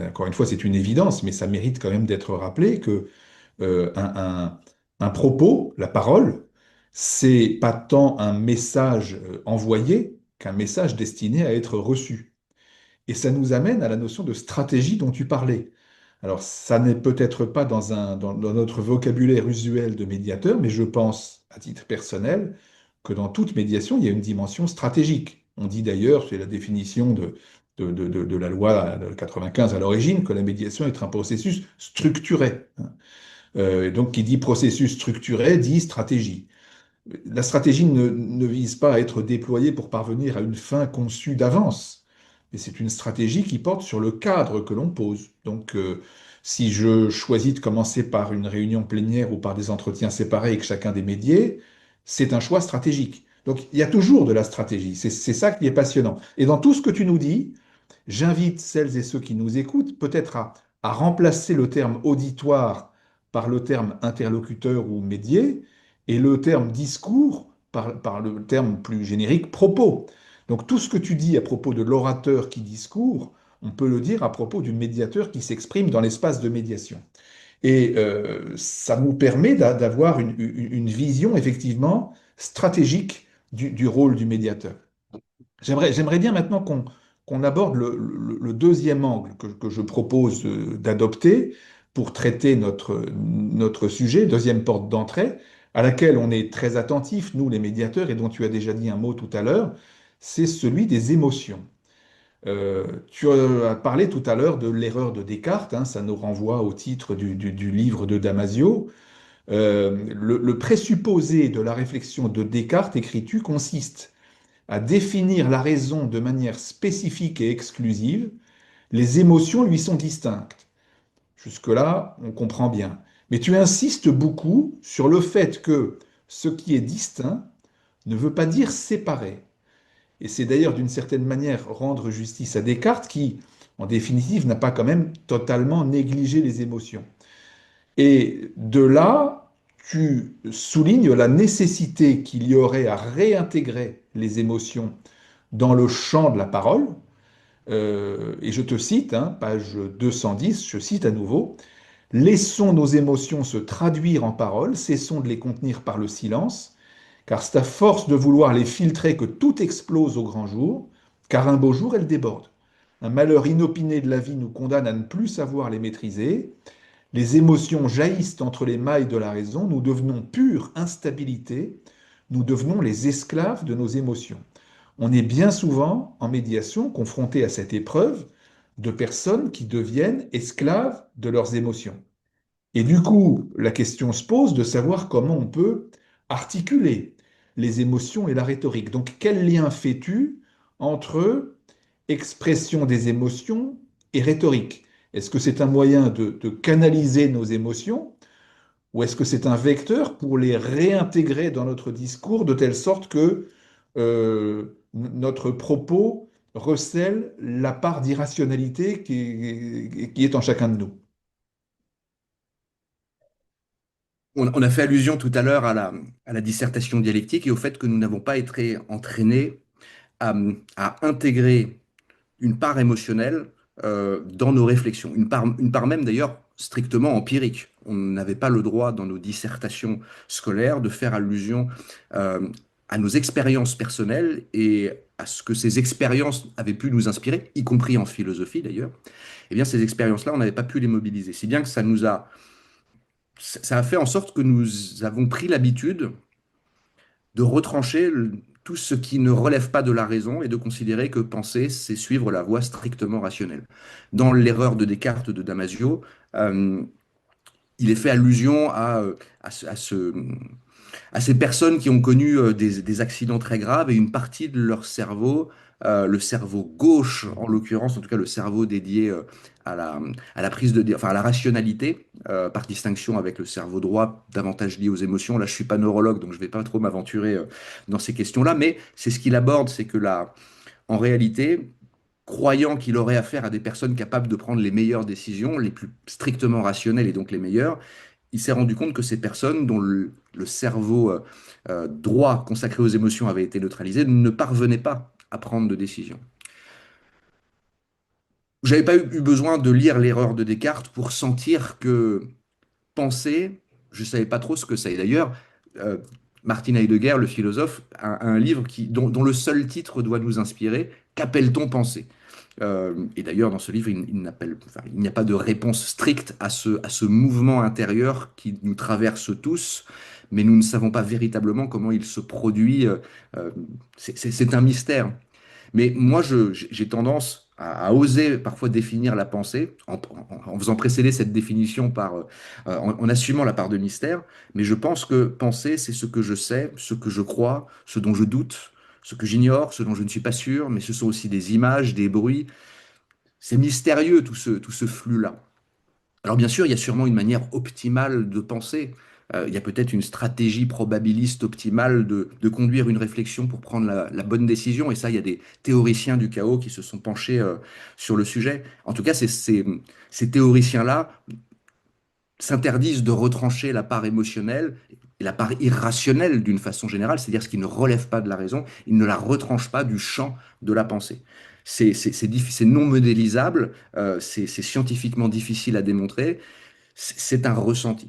encore une fois, c'est une évidence, mais ça mérite quand même d'être rappelé que euh, un, un- un propos, la parole, c'est pas tant un message envoyé qu'un message destiné à être reçu. Et ça nous amène à la notion de stratégie dont tu parlais. Alors, ça n'est peut-être pas dans notre vocabulaire usuel de médiateur, mais je pense, à titre personnel, que dans toute médiation, il y a une dimension stratégique. On dit d'ailleurs, c'est la définition de la loi de 95 à l'origine, que la médiation est un processus structuré. Et donc, qui dit processus structuré dit stratégie. La stratégie ne vise pas à être déployée pour parvenir à une fin conçue d'avance, mais c'est une stratégie qui porte sur le cadre que l'on pose. Donc, si je choisis de commencer par une réunion plénière ou par des entretiens séparés avec chacun des médiés, c'est un choix stratégique. Donc, il y a toujours de la stratégie. C'est ça qui est passionnant. Et dans tout ce que tu nous dis, j'invite celles et ceux qui nous écoutent peut-être à remplacer le terme auditoire par le terme interlocuteur ou médié et le terme discours par le terme plus générique propos. Donc tout ce que tu dis à propos de l'orateur qui discourt, on peut le dire à propos du médiateur qui s'exprime dans l'espace de médiation. Et ça nous permet d'avoir une vision effectivement stratégique du rôle du médiateur. J'aimerais bien maintenant qu'on aborde le deuxième angle que je propose d'adopter pour traiter notre sujet, deuxième porte d'entrée, à laquelle on est très attentif, nous les médiateurs, et dont tu as déjà dit un mot tout à l'heure, c'est celui des émotions. Tu as parlé tout à l'heure de l'erreur de Descartes, hein, ça nous renvoie au titre du livre de Damasio. Le présupposé de la réflexion de Descartes, écris-tu, consiste à définir la raison de manière spécifique et exclusive. Les émotions lui sont distinctes. Jusque-là, on comprend bien. Mais tu insistes beaucoup sur le fait que ce qui est distinct ne veut pas dire séparé. Et c'est d'ailleurs d'une certaine manière rendre justice à Descartes qui, en définitive, n'a pas quand même totalement négligé les émotions. Et de là, tu soulignes la nécessité qu'il y aurait à réintégrer les émotions dans le champ de la parole. Et je te cite, hein, page 210, je cite à nouveau, laissons nos émotions se traduire en paroles, cessons de les contenir par le silence, car c'est à force de vouloir les filtrer que tout explose au grand jour, car un beau jour elles débordent. Un malheur inopiné de la vie nous condamne à ne plus savoir les maîtriser. Les émotions jaillissent entre les mailles de la raison, nous devenons pure instabilité, nous devenons les esclaves de nos émotions. On est bien souvent en médiation confronté à cette épreuve de personnes qui deviennent esclaves de leurs émotions. Et du coup, la question se pose de savoir comment on peut articuler les émotions et la rhétorique. Donc, quel lien fais-tu entre expression des émotions et rhétorique? Est-ce que c'est un moyen de canaliser nos émotions ou est-ce que c'est un vecteur pour les réintégrer dans notre discours de telle sorte que notre propos recèle la part d'irrationalité qui est en chacun de nous? On a fait allusion tout à l'heure à la dissertation dialectique et au fait que nous n'avons pas été entraînés à, à intégrer une part émotionnelle dans nos réflexions, une part même d'ailleurs strictement empirique. On n'avait pas le droit dans nos dissertations scolaires de faire allusion euh, à nos expériences personnelles et à ce que ces expériences avaient pu nous inspirer, y compris en philosophie d'ailleurs. Eh bien, ces expériences-là, on n'avait pas pu les mobiliser. Si bien que ça a fait en sorte que nous avons pris l'habitude de retrancher tout ce qui ne relève pas de la raison et de considérer que penser, c'est suivre la voie strictement rationnelle. Dans l'erreur de Descartes de Damasio, euh, il est fait allusion à ces personnes qui ont connu des accidents très graves et une partie de leur cerveau, le cerveau gauche en l'occurrence, en tout cas le cerveau dédié à à la prise enfin à la rationalité, par distinction avec le cerveau droit davantage lié aux émotions. Là, je suis pas neurologue, donc je vais pas trop m'aventurer dans ces questions-là, mais c'est ce qu'il aborde, c'est que là, en réalité, croyant qu'il aurait affaire à des personnes capables de prendre les meilleures décisions, les plus strictement rationnelles et donc les meilleures, il s'est rendu compte que ces personnes dont le cerveau droit consacré aux émotions avait été neutralisé ne parvenaient pas à prendre de décision. J'avais pas eu besoin de lire l'erreur de Descartes pour sentir que penser, je savais pas trop ce que c'est. D'ailleurs, euh, Martin Heidegger, le philosophe, a un livre dont le seul titre doit nous inspirer. Qu'appelle-t-on penser? Et d'ailleurs, dans ce livre, il n'y a pas de réponse stricte à ce mouvement intérieur qui nous traverse tous, mais nous ne savons pas véritablement comment il se produit. Euh, c'est un mystère. Mais moi, j'ai tendance à oser parfois définir la pensée en faisant précéder cette définition en assumant la part de mystère. Mais je pense que penser, c'est ce que je sais, ce que je crois, ce dont je doute, ce que j'ignore, ce dont je ne suis pas sûr, mais ce sont aussi des images, des bruits. C'est mystérieux tout ce flux-là. Alors bien sûr, il y a sûrement une manière optimale de penser. Il y a peut-être une stratégie probabiliste optimale de conduire une réflexion pour prendre la bonne décision. Et ça, il y a des théoriciens du chaos qui se sont penchés sur le sujet. En tout cas, ces théoriciens-là s'interdisent de retrancher la part émotionnelle et la part irrationnelle d'une façon générale, c'est-à-dire ce qui ne relève pas de la raison, ils ne la retranchent pas du champ de la pensée. C'est non modélisable, c'est scientifiquement difficile à démontrer, c'est un ressenti.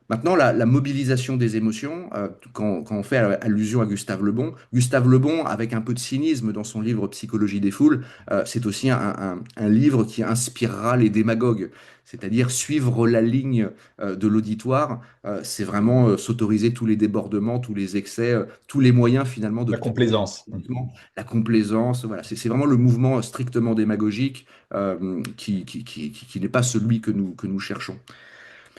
Maintenant, la mobilisation des émotions, quand on fait allusion à Gustave Le Bon, avec un peu de cynisme dans son livre Psychologie des foules, c'est aussi un livre qui inspirera les démagogues, c'est-à-dire suivre la ligne de l'auditoire, c'est vraiment s'autoriser tous les débordements, tous les excès, tous les moyens finalement La d'obtenir complaisance. la complaisance. Voilà, c'est vraiment le mouvement strictement démagogique qui n'est pas celui que nous cherchons.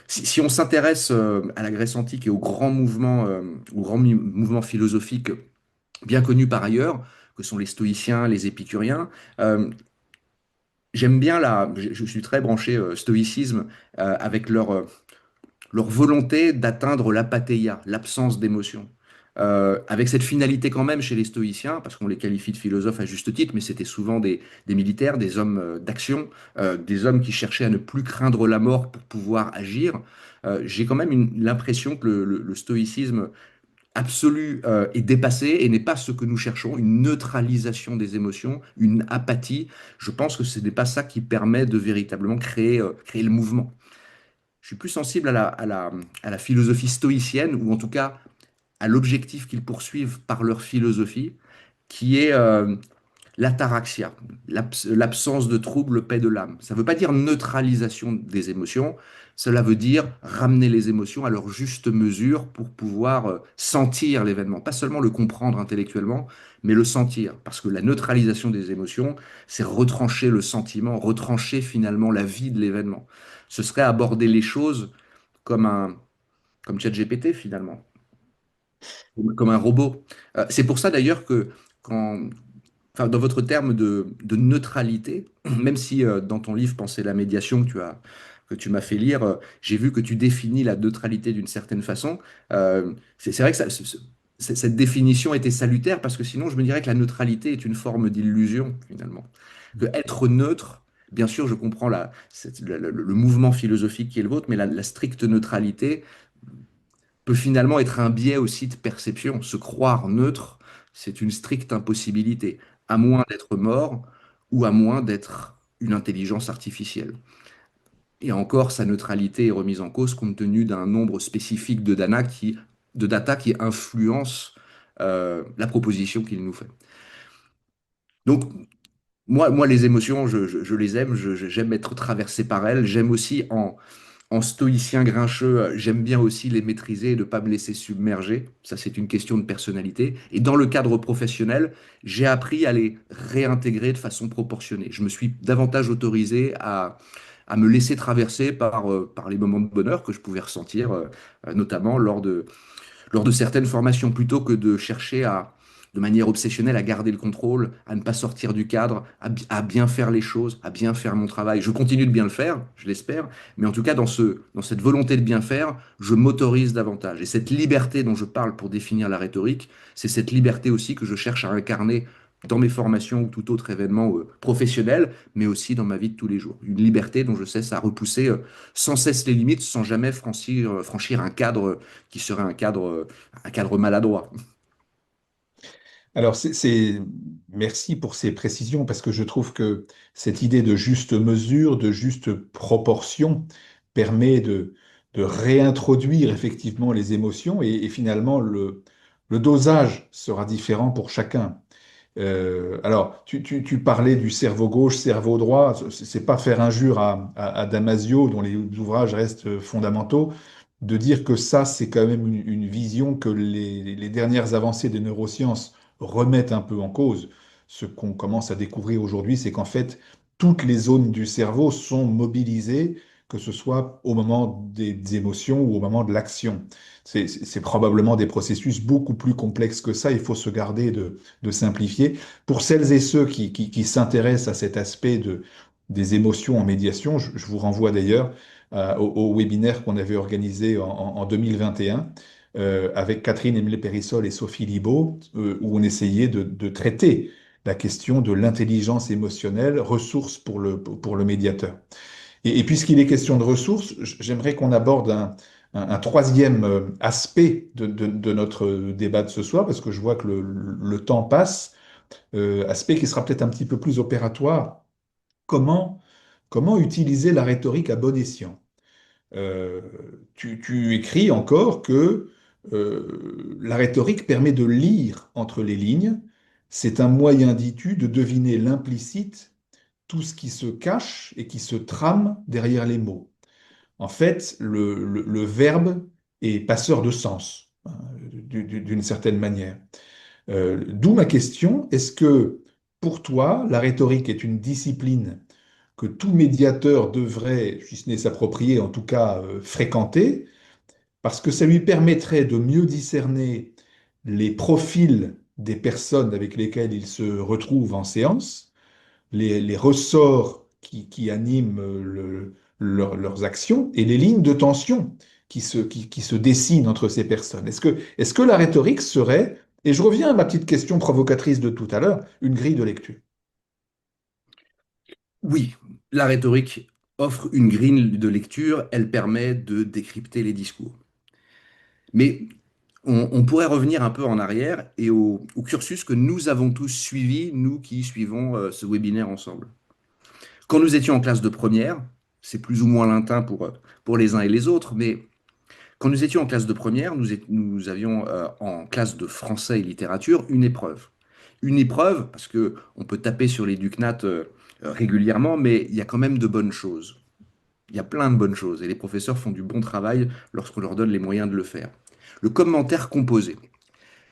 Si on s'intéresse à la Grèce antique et aux mouvements philosophiques bien connus par ailleurs, que sont les stoïciens, les épicuriens, euh, je suis très branché stoïcisme avec leur volonté d'atteindre l'apathéia, l'absence d'émotion. Avec cette finalité quand même chez les stoïciens, parce qu'on les qualifie de philosophes à juste titre, mais c'était souvent des militaires, des hommes d'action, des hommes qui cherchaient à ne plus craindre la mort pour pouvoir agir. J'ai quand même l'impression que le stoïcisme absolu est dépassé et n'est pas ce que nous cherchons, une neutralisation des émotions, une apathie. Je pense que ce n'est pas ça qui permet de véritablement créer le mouvement. Je suis plus sensible à la philosophie stoïcienne, ou en tout cas à l'objectif qu'ils poursuivent par leur philosophie, qui est l'ataraxia, l'absence de trouble, paix de l'âme. Ça ne veut pas dire neutralisation des émotions, cela veut dire ramener les émotions à leur juste mesure pour pouvoir sentir l'événement, pas seulement le comprendre intellectuellement, mais le sentir. Parce que la neutralisation des émotions, c'est retrancher le sentiment, retrancher finalement la vie de l'événement. Ce serait aborder les choses comme comme ChatGPT finalement, comme un robot. C'est pour ça d'ailleurs que quand, enfin, dans votre terme de neutralité, même si dans ton livre Penser la médiation que tu m'as fait lire, j'ai vu que tu définis la neutralité d'une certaine façon. C'est vrai que cette définition était salutaire parce que sinon je me dirais que la neutralité est une forme d'illusion finalement. Que être neutre, bien sûr, je comprends le mouvement philosophique qui est le vôtre, mais la stricte neutralité peut finalement être un biais aussi de perception. Se croire neutre, c'est une stricte impossibilité, à moins d'être mort ou à moins d'être une intelligence artificielle. Et encore, sa neutralité est remise en cause compte tenu d'un nombre spécifique de data qui influence la proposition qu'il nous fait. Donc, moi les émotions, je les aime, j'aime être traversé par elles. J'aime aussi en stoïcien grincheux, j'aime bien aussi les maîtriser et ne pas me laisser submerger. Ça, c'est une question de personnalité. Et dans le cadre professionnel, j'ai appris à les réintégrer de façon proportionnée. Je me suis davantage autorisé à me laisser traverser par les moments de bonheur que je pouvais ressentir, notamment lors de certaines formations, plutôt que de chercher de manière obsessionnelle à garder le contrôle, à ne pas sortir du cadre, à bien faire les choses, à bien faire mon travail. Je continue de bien le faire, je l'espère, mais en tout cas, dans cette volonté de bien faire, je m'autorise davantage. Et cette liberté dont je parle pour définir la rhétorique, c'est cette liberté aussi que je cherche à incarner dans mes formations ou tout autre événement professionnel, mais aussi dans ma vie de tous les jours. Une liberté dont je cesse à repousser sans cesse les limites, sans jamais franchir un cadre qui serait un cadre maladroit. Alors, merci pour ces précisions parce que je trouve que cette idée de juste mesure, de juste proportion permet de réintroduire effectivement les émotions et finalement le dosage sera différent pour chacun. Alors, tu parlais du cerveau gauche, cerveau droit. C'est pas faire injure à Damasio, dont les ouvrages restent fondamentaux, de dire que ça, c'est quand même une vision que les dernières avancées des neurosciences remettent un peu en cause. Ce qu'on commence à découvrir aujourd'hui, c'est qu'en fait, toutes les zones du cerveau sont mobilisées, que ce soit au moment des émotions ou au moment de l'action. C'est probablement des processus beaucoup plus complexes que ça. Il faut se garder de simplifier. Pour celles et ceux qui s'intéressent à cet aspect des émotions en médiation, je vous renvoie d'ailleurs au webinaire qu'on avait organisé en 2021 avec Catherine Emile-Périssol et Sophie Libaud, où on essayait de traiter la question de l'intelligence émotionnelle, ressource pour le médiateur. Et puisqu'il est question de ressources, j'aimerais qu'on aborde un troisième aspect de notre débat de ce soir, parce que je vois que le temps passe, aspect qui sera peut-être un petit peu plus opératoire. Comment, comment utiliser la rhétorique à bon escient? Euh, tu écris encore que la rhétorique permet de lire entre les lignes. C'est un moyen, dis-tu, de deviner l'implicite, tout ce qui se cache et qui se trame derrière les mots. En fait, le verbe est passeur de sens, hein, d'une certaine manière. D'où ma question, est-ce que pour toi, la rhétorique est une discipline que tout médiateur devrait, si ce n'est s'approprier, en tout cas fréquenter, parce que ça lui permettrait de mieux discerner les profils des personnes avec lesquelles il se retrouve en séance, les ressorts qui animent leurs actions et les lignes de tension qui se dessinent entre ces personnes. Est-ce que la rhétorique serait, et je reviens à ma petite question provocatrice de tout à l'heure, une grille de lecture? Oui, la rhétorique offre une grille de lecture, elle permet de décrypter les discours. Mais on pourrait revenir un peu en arrière et au cursus que nous avons tous suivi, nous qui suivons ce webinaire ensemble. Quand nous étions en classe de première, c'est plus ou moins lointain pour les uns et les autres, mais quand nous étions en classe de première, nous avions en classe de français et littérature une épreuve. Une épreuve, parce que on peut taper sur les ducnates régulièrement, mais il y a quand même de bonnes choses. Il y a plein de bonnes choses et les professeurs font du bon travail lorsqu'on leur donne les moyens de le faire. Le commentaire composé.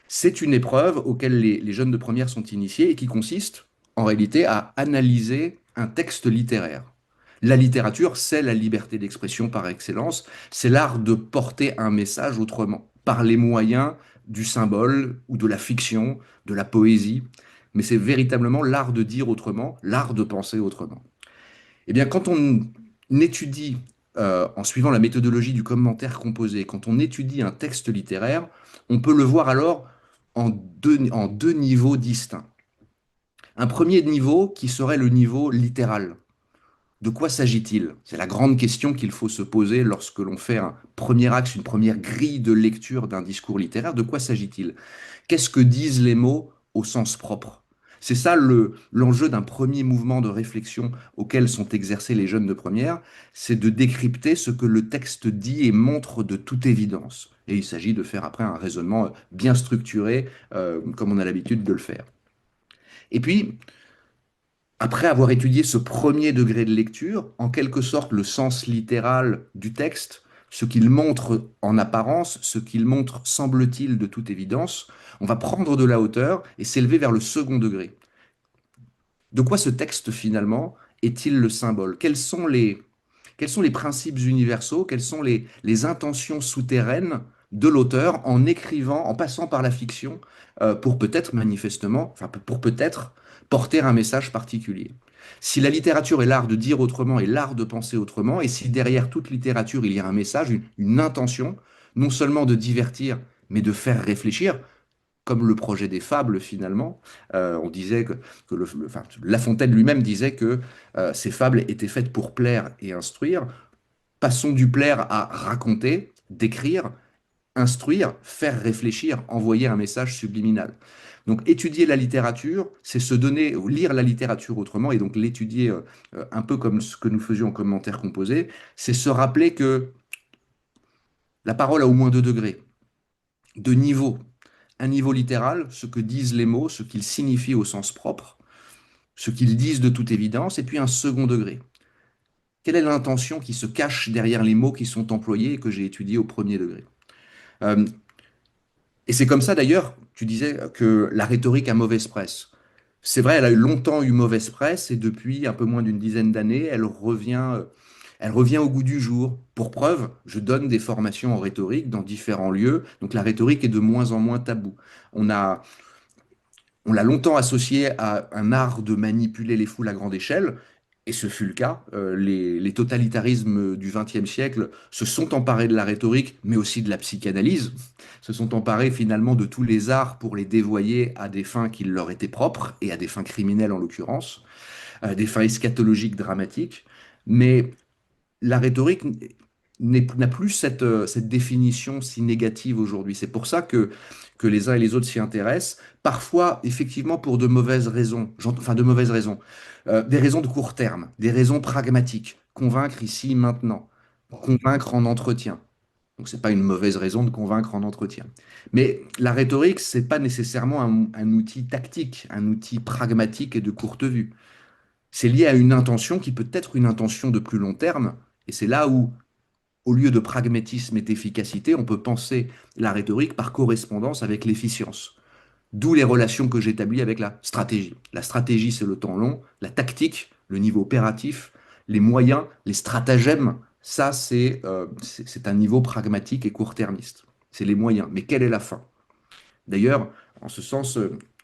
C'est une épreuve auquel les jeunes de première sont initiés et qui consiste en réalité à analyser un texte littéraire. La littérature, c'est la liberté d'expression par excellence, c'est l'art de porter un message autrement, par les moyens du symbole ou de la fiction, de la poésie, mais c'est véritablement l'art de dire autrement, l'art de penser autrement. Eh bien, quand on étudie, en suivant la méthodologie du commentaire composé, quand on étudie un texte littéraire, on peut le voir alors en deux niveaux distincts. Un premier niveau qui serait le niveau littéral. De quoi s'agit-il? C'est la grande question qu'il faut se poser lorsque l'on fait un premier axe, une première grille de lecture d'un discours littéraire. De quoi s'agit-il? Qu'est-ce que disent les mots au sens propre? C'est ça l'enjeu d'un premier mouvement de réflexion auquel sont exercés les jeunes de première, c'est de décrypter ce que le texte dit et montre de toute évidence. Et il s'agit de faire après un raisonnement bien structuré, comme on a l'habitude de le faire. Et puis, après avoir étudié ce premier degré de lecture, en quelque sorte le sens littéral du texte, ce qu'il montre en apparence, ce qu'il montre, semble-t-il, de toute évidence, on va prendre de la hauteur et s'élever vers le second degré. De quoi ce texte, finalement, est-il le symbole? Quels sont les principes universaux? Quelles sont les intentions souterraines de l'auteur en écrivant, en passant par la fiction, pour peut-être manifestement, enfin pour peut-être porter un message particulier? Si la littérature est l'art de dire autrement et l'art de penser autrement, et si derrière toute littérature il y a un message, une intention, non seulement de divertir, mais de faire réfléchir, comme le projet des fables finalement. On disait que enfin, La Fontaine lui-même disait que ces fables étaient faites pour plaire et instruire. Passons du plaire à raconter, décrire, instruire, faire réfléchir, envoyer un message subliminal. Donc étudier la littérature, c'est se donner, ou lire la littérature autrement, et donc l'étudier un peu comme ce que nous faisions en commentaire composé, c'est se rappeler que la parole a au moins deux degrés, deux niveaux. Un niveau littéral, ce que disent les mots, ce qu'ils signifient au sens propre, ce qu'ils disent de toute évidence, et puis un second degré. Quelle est l'intention qui se cache derrière les mots qui sont employés et que j'ai étudiés au premier degré? Euh, et c'est comme ça d'ailleurs, tu disais que la rhétorique a mauvaise presse. C'est vrai, elle a eu longtemps eu mauvaise presse et depuis un peu moins d'une dizaine d'années, elle revient au goût du jour. Pour preuve, je donne des formations en rhétorique dans différents lieux, donc la rhétorique est de moins en moins taboue. On a, On l'a longtemps associé à un art de manipuler les foules à grande échelle, et ce fut le cas. Les totalitarismes du XXe siècle se sont emparés de la rhétorique, mais aussi de la psychanalyse, se sont emparés finalement de tous les arts pour les dévoyer à des fins qui leur étaient propres, et à des fins criminelles en l'occurrence, à des fins eschatologiques dramatiques. Mais la rhétorique n'a plus cette définition si négative aujourd'hui. C'est pour ça que les uns et les autres s'y intéressent, parfois effectivement pour de mauvaises raisons, enfin de mauvaises raisons, des raisons de court terme, des raisons pragmatiques, convaincre ici, maintenant. convaincre en entretien. Donc, ce n'est pas une mauvaise raison de convaincre en entretien. Mais la rhétorique, ce n'est pas nécessairement un outil tactique, un outil pragmatique et de courte vue. C'est lié à une intention qui peut être une intention de plus long terme. Et c'est là où, au lieu de pragmatisme et d'efficacité, on peut penser la rhétorique par correspondance avec l'efficience. D'où les relations que j'établis avec la stratégie. La stratégie, c'est le temps long. La tactique, le niveau opératif, les moyens, les stratagèmes, ça, c'est un niveau pragmatique et court-termiste. C'est les moyens. Mais quelle est la fin? D'ailleurs, en ce sens,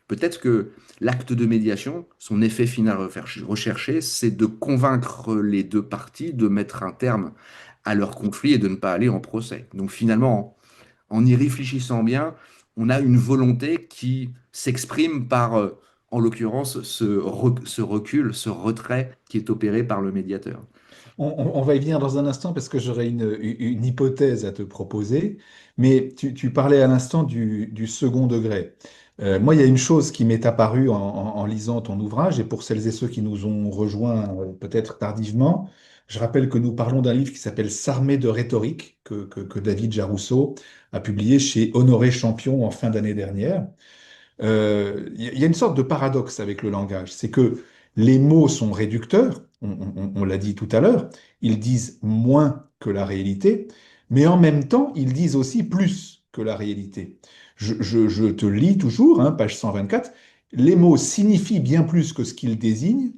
peut-être que l'acte de médiation, son effet final recherché, c'est de convaincre les deux parties de mettre un terme à leur conflit et de ne pas aller en procès. Donc finalement, en y réfléchissant bien, on a une volonté qui s'exprime par, en l'occurrence, ce recul, ce retrait qui est opéré par le médiateur. On va y venir dans un instant parce que j'aurais une hypothèse à te proposer, mais tu parlais à l'instant du second degré. Moi, il y a une chose qui m'est apparue en lisant ton ouvrage, et pour celles et ceux qui nous ont rejoints peut-être tardivement, je rappelle que nous parlons d'un livre qui s'appelle S'armer de rhétorique, que David Jarousseau a publié chez Honoré Champion en fin d'année dernière. Il y a une sorte de paradoxe avec le langage, c'est que les mots sont réducteurs, on l'a dit tout à l'heure, ils disent moins que la réalité, mais en même temps, ils disent aussi plus que la réalité. Je te lis toujours, hein, page 124, les mots signifient bien plus que ce qu'ils désignent,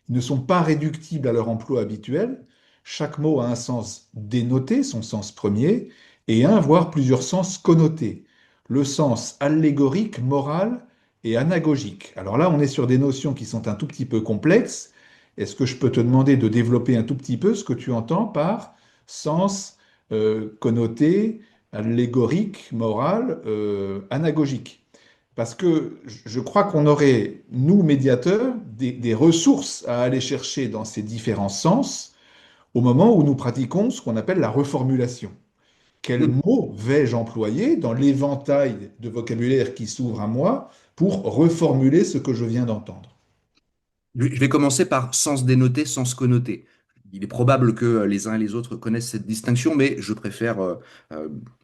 ils ne sont pas réductibles à leur emploi habituel, chaque mot a un sens dénoté, son sens premier, et un, voire plusieurs sens connotés le sens allégorique, moral et anagogique. Alors là, on est sur des notions qui sont un tout petit peu complexes. Est-ce que je peux te demander de développer un tout petit peu ce que tu entends par sens connoté, allégorique, moral, anagogique? Parce que je crois qu'on aurait, nous, médiateurs, des ressources à aller chercher dans ces différents sens au moment où nous pratiquons ce qu'on appelle la reformulation. Quel mot vais-je employer dans l'éventail de vocabulaire qui s'ouvre à moi pour reformuler ce que je viens d'entendre? Je vais commencer par sens dénoté, sens connoté. Il est probable que les uns et les autres connaissent cette distinction, mais je préfère, euh,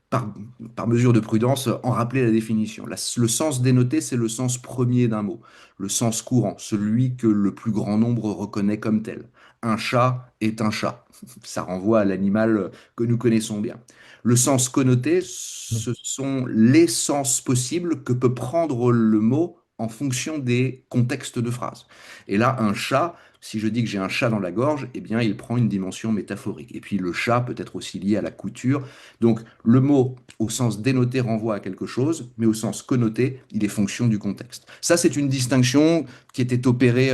par, par mesure de prudence, en rappeler la définition. Le sens dénoté, c'est le sens premier d'un mot, le sens courant, celui que le plus grand nombre reconnaît comme tel. Un chat est un chat. Ça renvoie à l'animal que nous connaissons bien. Le sens connoté, ce sont les sens possibles que peut prendre le mot en fonction des contextes de phrase. Et là, un chat, si je dis que j'ai un chat dans la gorge, eh bien, il prend une dimension métaphorique. Et puis, le chat peut être aussi lié à la couture. Donc, le mot, au sens dénoté, renvoie à quelque chose, mais au sens connoté, il est fonction du contexte. Ça, c'est une distinction qui était opérée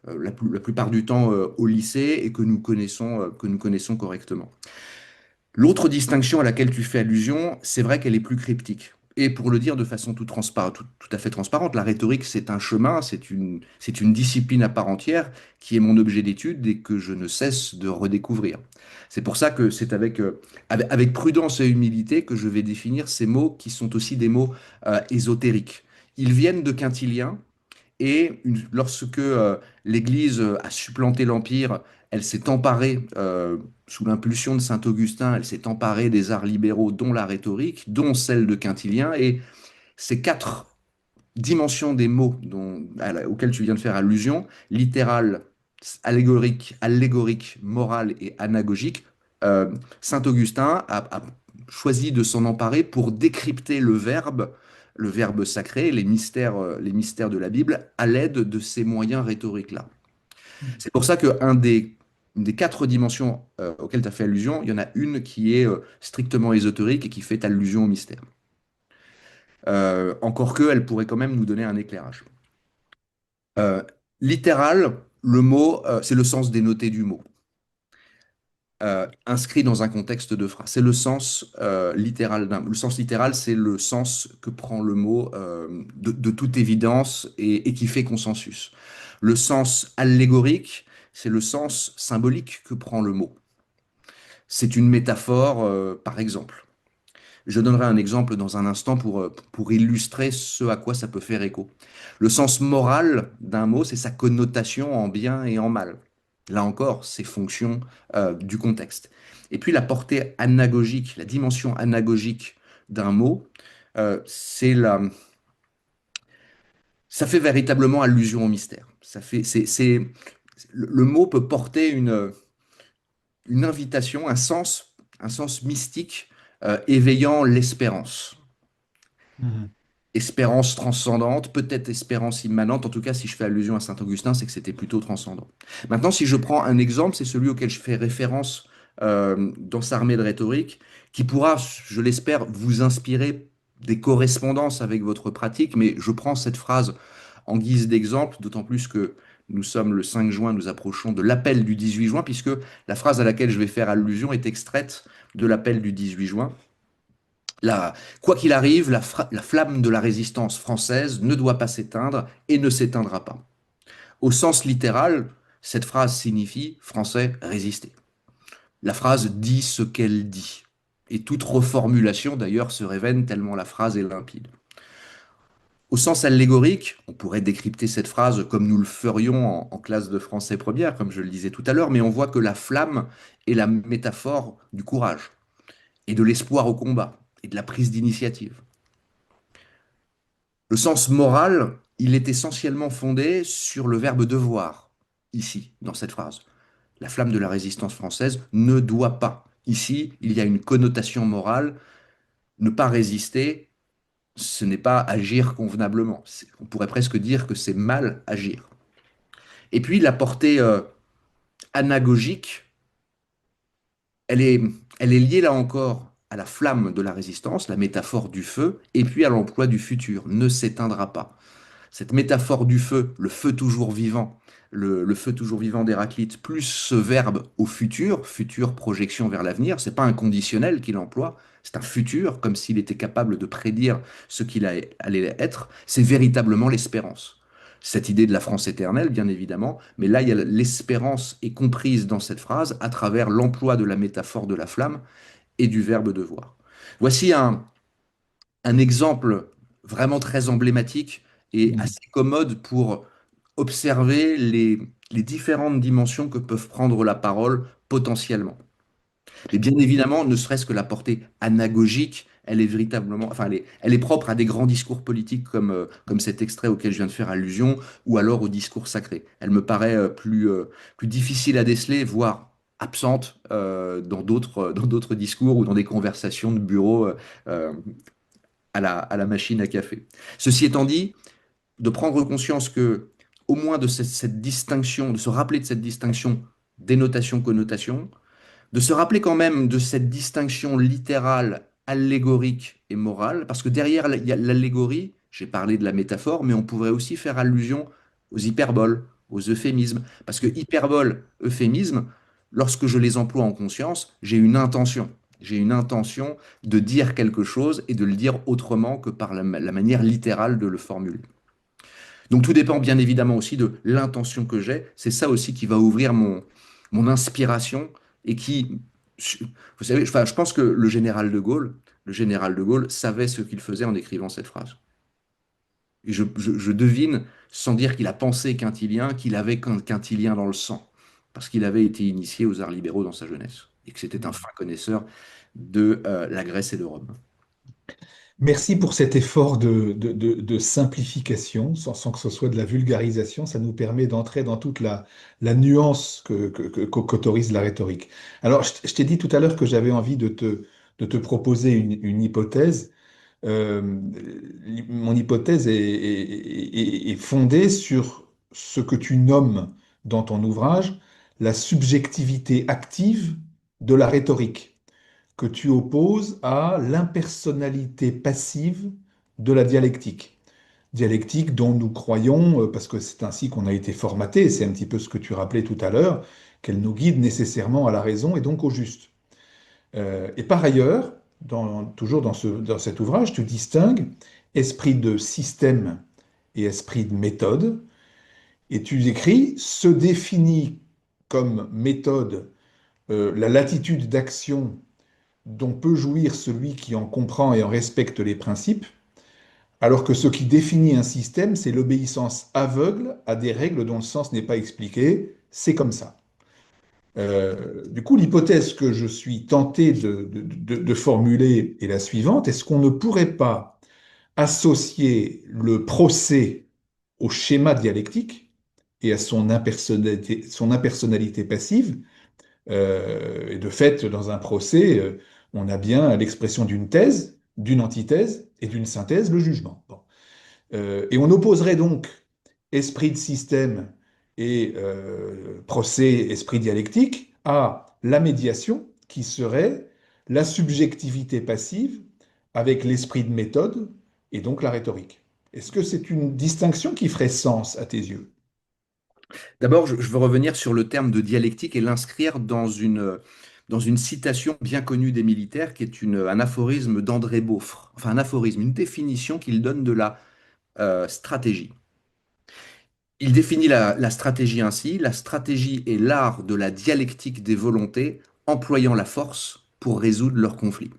la plupart du temps au lycée et que nous connaissons correctement. L'autre distinction à laquelle tu fais allusion, c'est vrai qu'elle est plus cryptique. Et pour le dire de façon tout à fait transparente, la rhétorique, c'est un chemin, c'est une discipline à part entière qui est mon objet d'étude et que je ne cesse de redécouvrir. C'est pour ça que c'est avec prudence et humilité que je vais définir ces mots qui sont aussi des mots ésotériques. Ils viennent de Quintilien, et lorsque l'Église a supplanté l'Empire, elle s'est emparée, sous l'impulsion de Saint Augustin, elle s'est emparée des arts libéraux, dont la rhétorique, dont celle de Quintilien. Et ces quatre dimensions des mots auxquels tu viens de faire allusion, littéral, allégorique, moral et anagogique, Saint Augustin a choisi de s'en emparer pour décrypter le verbe sacré, les mystères de la Bible, à l'aide de ces moyens rhétoriques-là. C'est pour ça une des quatre dimensions auxquelles tu as fait allusion, il y en a une qui est strictement ésotérique et qui fait allusion au mystère. Encore que, elle pourrait quand même nous donner un éclairage. Euh, Littéral, le mot, c'est le sens dénoté du mot, inscrit dans un contexte de phrase. C'est le sens littéral Le sens littéral, c'est le sens que prend le mot de toute évidence et qui fait consensus. Le sens allégorique, c'est le sens symbolique que prend le mot. C'est une métaphore, par exemple. Je donnerai un exemple dans un instant pour illustrer ce à quoi ça peut faire écho. Le sens moral d'un mot, c'est sa connotation en bien et en mal. Là encore, c'est fonction du contexte. Et puis la portée anagogique, la dimension anagogique d'un mot, c'est ça fait véritablement allusion au mystère. Le mot peut porter une invitation, un sens mystique, éveillant l'espérance. Mhm. Espérance transcendante, peut-être espérance immanente. En tout cas, si je fais allusion à Saint-Augustin, c'est que c'était plutôt transcendant. Maintenant, si je prends un exemple, c'est celui auquel je fais référence dans sa armée de rhétorique, qui pourra, je l'espère, vous inspirer des correspondances avec votre pratique. Mais je prends cette phrase en guise d'exemple, d'autant plus que nous sommes le 5 juin, nous approchons de l'appel du 18 juin, puisque la phrase à laquelle je vais faire allusion est extraite de l'appel du 18 juin. La- Quoi qu'il arrive, la flamme de la résistance française ne doit pas s'éteindre et ne s'éteindra pas. Au sens littéral, cette phrase signifie français résister. La phrase dit ce qu'elle dit. Et toute reformulation, d'ailleurs, se révèle tellement la phrase est limpide. Au sens allégorique, on pourrait décrypter cette phrase comme nous le ferions en classe de français première, comme je le disais tout à l'heure, mais on voit que la flamme est la métaphore du courage et de l'espoir au combat et de la prise d'initiative. Le sens moral, il est essentiellement fondé sur le verbe devoir, ici, dans cette phrase. La flamme de la résistance française ne doit pas. Ici, il y a une connotation morale. Ne pas résister, ce n'est pas agir convenablement. On pourrait presque dire que c'est mal agir. Et puis, la portée anagogique, elle est, elle est liée là encore à la flamme de la résistance, la métaphore du feu, et puis à l'emploi du futur, ne s'éteindra pas. Cette métaphore du feu, le feu toujours vivant, le feu toujours vivant d'Héraclite, plus ce verbe au futur, future projection vers l'avenir, c'est pas un conditionnel qu'il emploie, c'est un futur, comme s'il était capable de prédire ce qu'il allait être, c'est véritablement l'espérance. Cette idée de la France éternelle, bien évidemment, mais là, l'espérance est comprise dans cette phrase à travers l'emploi de la métaphore de la flamme et du verbe devoir. Voici un exemple vraiment très emblématique et Mhm. assez commode pour observer les différentes dimensions que peuvent prendre la parole potentiellement. Mais bien évidemment, ne serait-ce que la portée anagogique, elle est véritablement, enfin, elle est propre à des grands discours politiques comme cet extrait auquel je viens de faire allusion, ou alors au discours sacré. Elle me paraît plus difficile à déceler, voire absente dans d'autres discours ou dans des conversations de bureau euh, à la machine à café. Ceci étant dit, de prendre conscience que, au moins de cette distinction, de se rappeler de cette distinction dénotation-connotation, de se rappeler quand même de cette distinction littérale, allégorique et morale, parce que derrière il y a l'allégorie, j'ai parlé de la métaphore, mais on pourrait aussi faire allusion aux hyperboles, aux euphémismes, parce que hyperbole, euphémisme, lorsque je les emploie en conscience, j'ai une intention. J'ai une intention de dire quelque chose et de le dire autrement que par la manière littérale de le formuler. Donc tout dépend bien évidemment aussi de l'intention que j'ai. C'est ça aussi qui va ouvrir mon inspiration et qui, vous savez, enfin, je pense que le général de Gaulle savait ce qu'il faisait en écrivant cette phrase. Et je devine, sans dire qu'il a pensé quintilien, qu'il avait quintilien dans le sang, parce qu'il avait été initié aux arts libéraux dans sa jeunesse, et que c'était un fin connaisseur de la Grèce et de Rome. Merci pour cet effort de simplification, sans que ce soit de la vulgarisation. Ça nous permet d'entrer dans toute la nuance qu'autorise la rhétorique. Alors, je t'ai dit tout à l'heure que j'avais envie de te proposer une hypothèse. Euh, Mon hypothèse est fondée sur ce que tu nommes dans ton ouvrage la subjectivité active de la rhétorique, que tu opposes à l'impersonnalité passive de la dialectique. Dialectique dont nous croyons, parce que c'est ainsi qu'on a été formaté, et c'est un petit peu ce que tu rappelais tout à l'heure, qu'elle nous guide nécessairement à la raison et donc au juste. Et par ailleurs, toujours dans cet ouvrage, tu distingues esprit de système et esprit de méthode, et tu écris se définit comme méthode la latitude d'action dont peut jouir celui qui en comprend et en respecte les principes, alors que ce qui définit un système, c'est l'obéissance aveugle à des règles dont le sens n'est pas expliqué. C'est comme ça. Du coup, l'hypothèse que je suis tenté de formuler est la suivante. Est-ce qu'on ne pourrait pas associer le procès au schéma dialectique et à son impersonnalité passive? Et de fait, dans un procès, on a bien l'expression d'une thèse, d'une antithèse et d'une synthèse, le jugement. Bon. Et on opposerait donc esprit de système et procès, esprit dialectique, à la médiation, qui serait la subjectivité passive avec l'esprit de méthode et donc la rhétorique. Est-ce que c'est une distinction qui ferait sens à tes yeux? D'abord, je veux revenir sur le terme de dialectique et l'inscrire dans une citation bien connue des militaires, qui est un aphorisme d'André Beaufre. Enfin, un aphorisme, une définition qu'il donne de la stratégie. Il définit la stratégie ainsi: la stratégie est l'art de la dialectique des volontés, employant la force pour résoudre leurs conflits.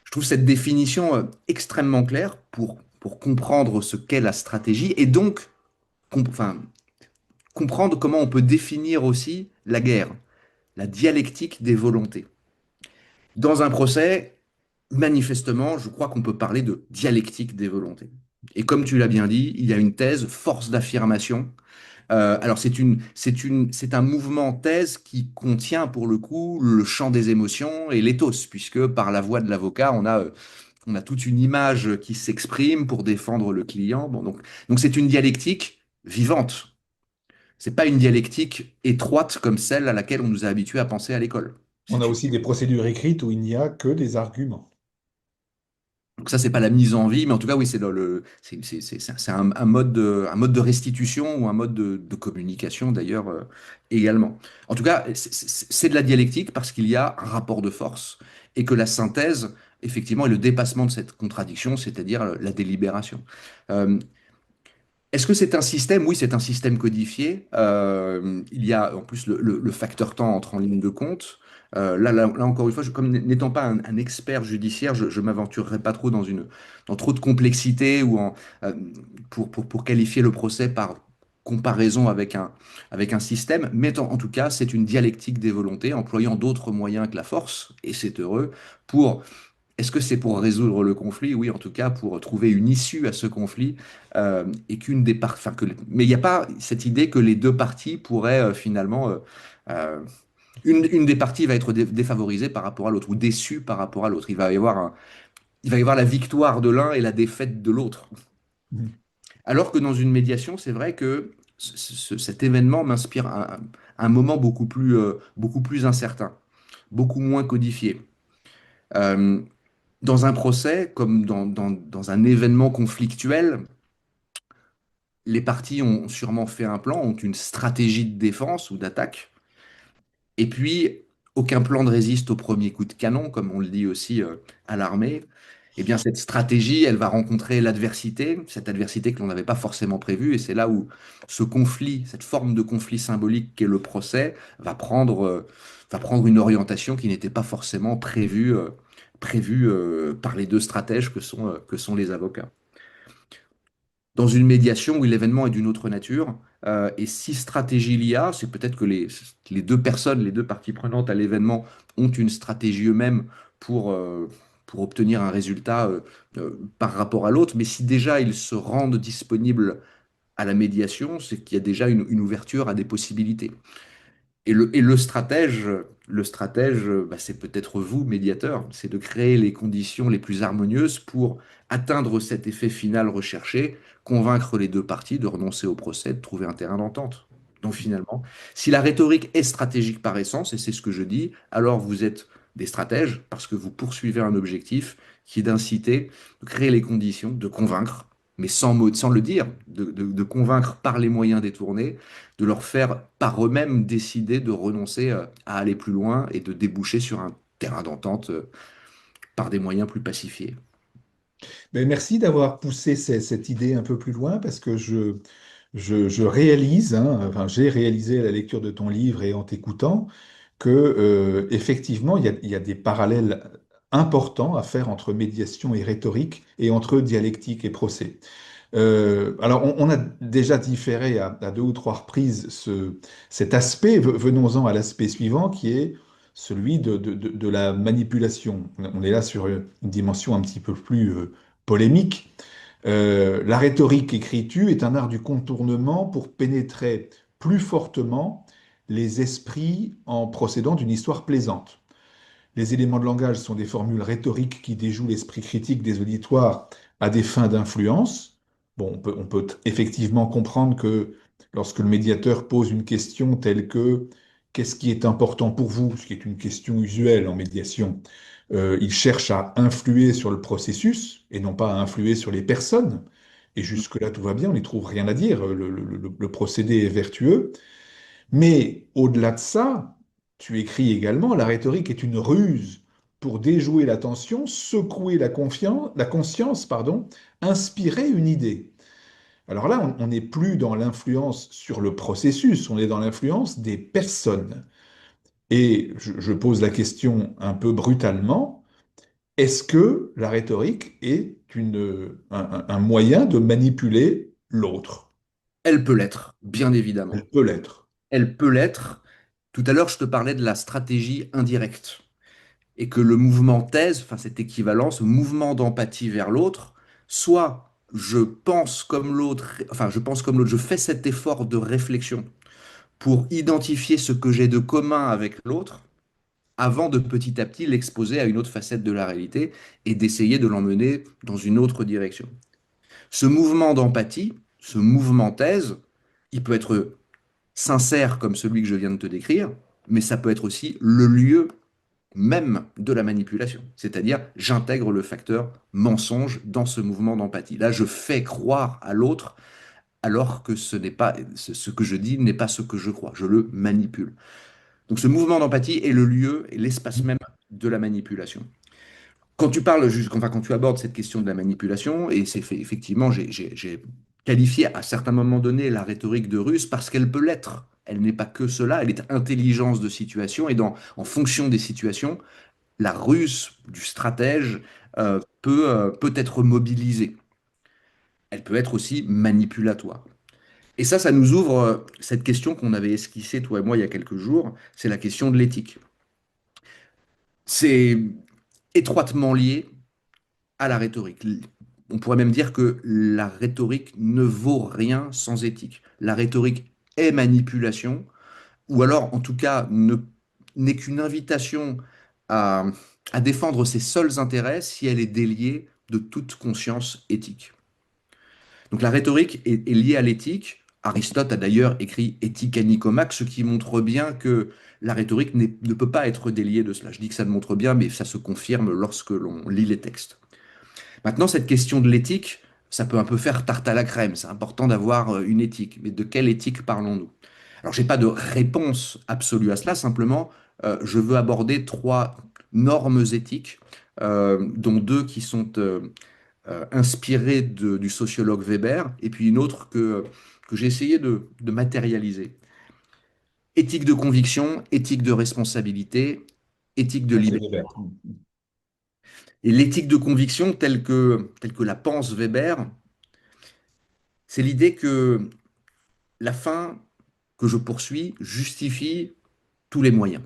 Je trouve cette définition extrêmement claire pour comprendre ce qu'est la stratégie et donc enfin, comprendre comment on peut définir aussi la guerre, la dialectique des volontés. Dans un procès, manifestement, je crois qu'on peut parler de dialectique des volontés. Et comme tu l'as bien dit, il y a une thèse, force d'affirmation. Alors c'est un mouvement thèse qui contient pour le coup le champ des émotions et l'éthos, puisque par la voix de l'avocat, on a toute une image qui s'exprime pour défendre le client. Bon, donc c'est une dialectique vivante. C'est pas une dialectique étroite comme celle à laquelle on nous a habitués à penser à l'école. On a C'est une aussi des procédures écrites où il n'y a que des arguments. Donc ça, c'est pas la mise en vie, mais en tout cas, oui, c'est un mode de restitution ou un mode de communication d'ailleurs également. En tout cas, c'est de la dialectique parce qu'il y a un rapport de force et que la synthèse, effectivement, est le dépassement de cette contradiction, c'est-à-dire la délibération. Euh, Est-ce que c'est un système? Oui, c'est un système codifié. Il y a en plus le facteur temps entre en ligne de compte. Là, encore une fois, comme n'étant pas un expert judiciaire, je ne m'aventurerai pas trop dans trop de complexité euh, pour qualifier le procès par comparaison avec un système. Mais en tout cas, c'est une dialectique des volontés, employant d'autres moyens que la force, et c'est heureux, pour est-ce que c'est pour résoudre le conflit? Oui, en tout cas, pour trouver une issue à ce conflit et qu'une des parties. Mais il n'y a pas cette idée que les deux parties pourraient finalement. Euh, une des parties va être défavorisée par rapport à l'autre ou déçue par rapport à l'autre. Il va y avoir la victoire de l'un et la défaite de l'autre. Mhm. Alors que dans une médiation, c'est vrai que cet événement m'inspire un moment beaucoup plus incertain, beaucoup moins codifié. Euh, Dans un procès, comme dans un événement conflictuel, les parties ont sûrement fait un plan, ont une stratégie de défense ou d'attaque, et puis aucun plan ne résiste au premier coup de canon, comme on le dit aussi à l'armée. Eh bien, cette stratégie, elle va rencontrer l'adversité, cette adversité que l'on n'avait pas forcément prévue, et c'est là où ce conflit, cette forme de conflit symbolique qu'est le procès, va prendre une orientation qui n'était pas forcément prévue par les deux stratèges que sont les avocats. Dans une médiation où l'événement est d'une autre nature, et si stratégie il y a, c'est peut-être que les deux personnes, les deux parties prenantes à l'événement ont une stratégie eux-mêmes pour obtenir un résultat par rapport à l'autre, mais si déjà ils se rendent disponibles à la médiation, c'est qu'il y a déjà une ouverture à des possibilités. Et le stratège, bah, c'est peut-être vous, médiateur, c'est de créer les conditions les plus harmonieuses pour atteindre cet effet final recherché, convaincre les deux parties de renoncer au procès, de trouver un terrain d'entente. Donc finalement, si la rhétorique est stratégique par essence, et c'est ce que je dis, alors vous êtes des stratèges parce que vous poursuivez un objectif qui est d'inciter, de créer les conditions, de convaincre, mais sans le dire, de convaincre par les moyens détournés, de leur faire par eux-mêmes décider de renoncer à aller plus loin et de déboucher sur un terrain d'entente par des moyens plus pacifiés. Ben, merci d'avoir poussé cette idée un peu plus loin parce que je réalise, hein, enfin, j'ai réalisé à la lecture de ton livre et en t'écoutant que effectivement il y a des parallèles importants à faire entre médiation et rhétorique et entre dialectique et procès. Alors, on a déjà différé à deux ou trois reprises cet aspect. Venons-en à l'aspect suivant qui est celui de la manipulation. On est là sur une dimension un petit peu plus polémique. La rhétorique écriture est un art du contournement pour pénétrer plus fortement les esprits en procédant d'une histoire plaisante. Les éléments de langage sont des formules rhétoriques qui déjouent l'esprit critique des auditoires à des fins d'influence. Bon, on peut effectivement comprendre que lorsque le médiateur pose une question telle que qu'est-ce qui est important pour vous, ce qui est une question usuelle en médiation, il cherche à influer sur le processus et non pas à influer sur les personnes. Et jusque-là, tout va bien, on n'y trouve rien à dire, le procédé est vertueux. Mais au-delà de ça, tu écris également, la rhétorique est une ruse pour déjouer l'attention, secouer la conscience, pardon, inspirer une idée. Alors là, on n'est plus dans l'influence sur le processus, on est dans l'influence des personnes. Et je pose la question un peu brutalement, est-ce que la rhétorique est un moyen de manipuler l'autre? Elle peut l'être, bien évidemment. Elle peut l'être. Elle peut l'être. Tout à l'heure, je te parlais de la stratégie indirecte et que le mouvement thèse, enfin cette équivalence, ce mouvement d'empathie vers l'autre, soit je pense comme l'autre, enfin je pense comme l'autre, je fais cet effort de réflexion pour identifier ce que j'ai de commun avec l'autre, avant de petit à petit l'exposer à une autre facette de la réalité et d'essayer de l'emmener dans une autre direction. Ce mouvement d'empathie, ce mouvement thèse, il peut être sincère comme celui que je viens de te décrire, mais ça peut être aussi le lieu même de la manipulation. C'est-à-dire, j'intègre le facteur mensonge dans ce mouvement d'empathie. Là, je fais croire à l'autre alors que ce n'est pas ce que je dis n'est pas ce que je crois. Je le manipule. Donc, ce mouvement d'empathie est le lieu et l'espace même de la manipulation. Quand tu parles, enfin, quand tu abordes cette question de la manipulation, et c'est fait, effectivement, j'ai qualifié à certains moments donnés la rhétorique de ruse parce qu'elle peut l'être. Elle n'est pas que cela, elle est intelligence de situation et en fonction des situations, la ruse du stratège peut être mobilisée. Elle peut être aussi manipulatoire. Et ça nous ouvre cette question qu'on avait esquissée, toi et moi, il y a quelques jours, c'est la question de l'éthique. C'est étroitement lié à la rhétorique. On pourrait même dire que la rhétorique ne vaut rien sans éthique. La rhétorique est manipulation, ou alors en tout cas n'est qu'une invitation à, à défendre ses seuls intérêts si elle est déliée de toute conscience éthique. Donc la rhétorique est liée à l'éthique. Aristote a d'ailleurs écrit Éthique à Nicomaque, ce qui montre bien que la rhétorique ne peut pas être déliée de cela. Je dis que ça le montre bien, mais ça se confirme lorsque l'on lit les textes. Maintenant, cette question de l'éthique, ça peut un peu faire tarte à la crème. C'est important d'avoir une éthique. Mais de quelle éthique parlons-nous? Alors, j'ai pas de réponse absolue à cela. Simplement, je veux aborder trois normes éthiques, dont deux qui sont inspirées du sociologue Weber, et puis une autre que j'ai essayé de matérialiser. Éthique de conviction, éthique de responsabilité, éthique de Ça, c'est liberté. Weber. Et l'éthique de conviction, telle que la pense Weber, c'est l'idée que la fin que je poursuis justifie tous les moyens.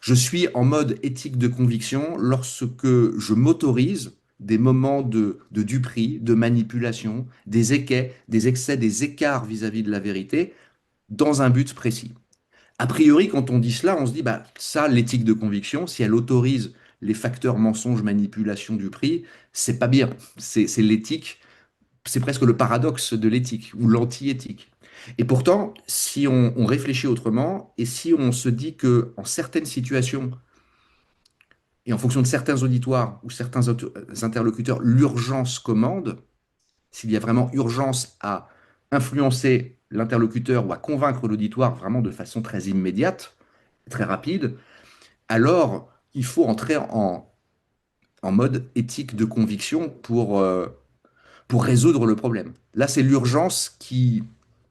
Je suis en mode éthique de conviction lorsque je m'autorise des moments de duperie, de manipulation, des équais, des excès, des écarts vis-à-vis de la vérité, dans un but précis. A priori, quand on dit cela, on se dit, bah, ça, l'éthique de conviction, si elle autorise les facteurs mensonges, manipulation, duperie, c'est pas bien. C'est l'éthique, c'est presque le paradoxe de l'éthique ou l'anti-éthique. Et pourtant, si on réfléchit autrement et si on se dit que en certaines situations et en fonction de certains auditoires ou certains interlocuteurs, l'urgence commande, s'il y a vraiment urgence à influencer l'interlocuteur ou à convaincre l'auditoire vraiment de façon très immédiate, très rapide, alors il faut entrer en mode éthique de conviction pour résoudre le problème. Là, c'est l'urgence qui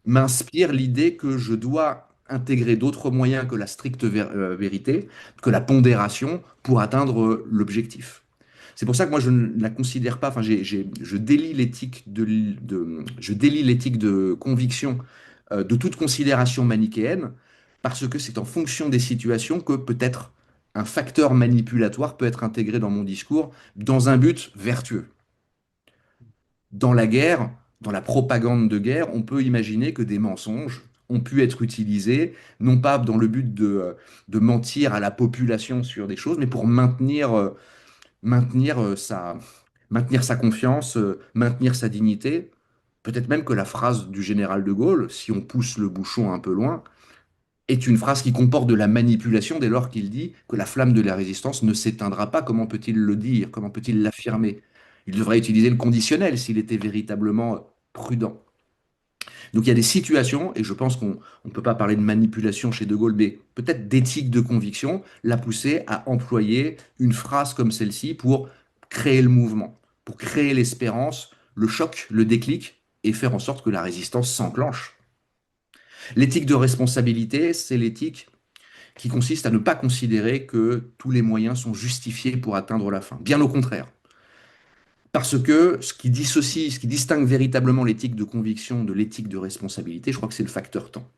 m'inspire l'idée que je dois intégrer d'autres moyens que la stricte vérité, que la pondération pour atteindre l'objectif. C'est pour ça que moi, je ne la considère pas, enfin, je délie je délie l'éthique de conviction de toute considération manichéenne, parce que c'est en fonction des situations que peut-être un facteur manipulatoire peut être intégré dans mon discours dans un but vertueux. Dans la guerre, dans la propagande de guerre, on peut imaginer que des mensonges ont pu être utilisés, non pas dans le but de mentir à la population sur des choses, mais pour maintenir maintenir sa confiance, maintenir sa dignité. Peut-être même que la phrase du général de Gaulle, si on pousse le bouchon un peu loin, est une phrase qui comporte de la manipulation dès lors qu'il dit que la flamme de la résistance ne s'éteindra pas. Comment peut-il le dire? Comment peut-il l'affirmer? Il devrait utiliser le conditionnel s'il était véritablement prudent. Donc il y a des situations, et je pense qu'on ne peut pas parler de manipulation chez De Gaulle, mais peut-être d'éthique de conviction, l'a poussé à employer une phrase comme celle-ci pour créer le mouvement, pour créer l'espérance, le choc, le déclic, et faire en sorte que la résistance s'enclenche. L'éthique de responsabilité, c'est l'éthique qui consiste à ne pas considérer que tous les moyens sont justifiés pour atteindre la fin. Bien au contraire. Parce que ce qui dissocie, ce qui distingue véritablement l'éthique de conviction de l'éthique de responsabilité, je crois que c'est le facteur temps.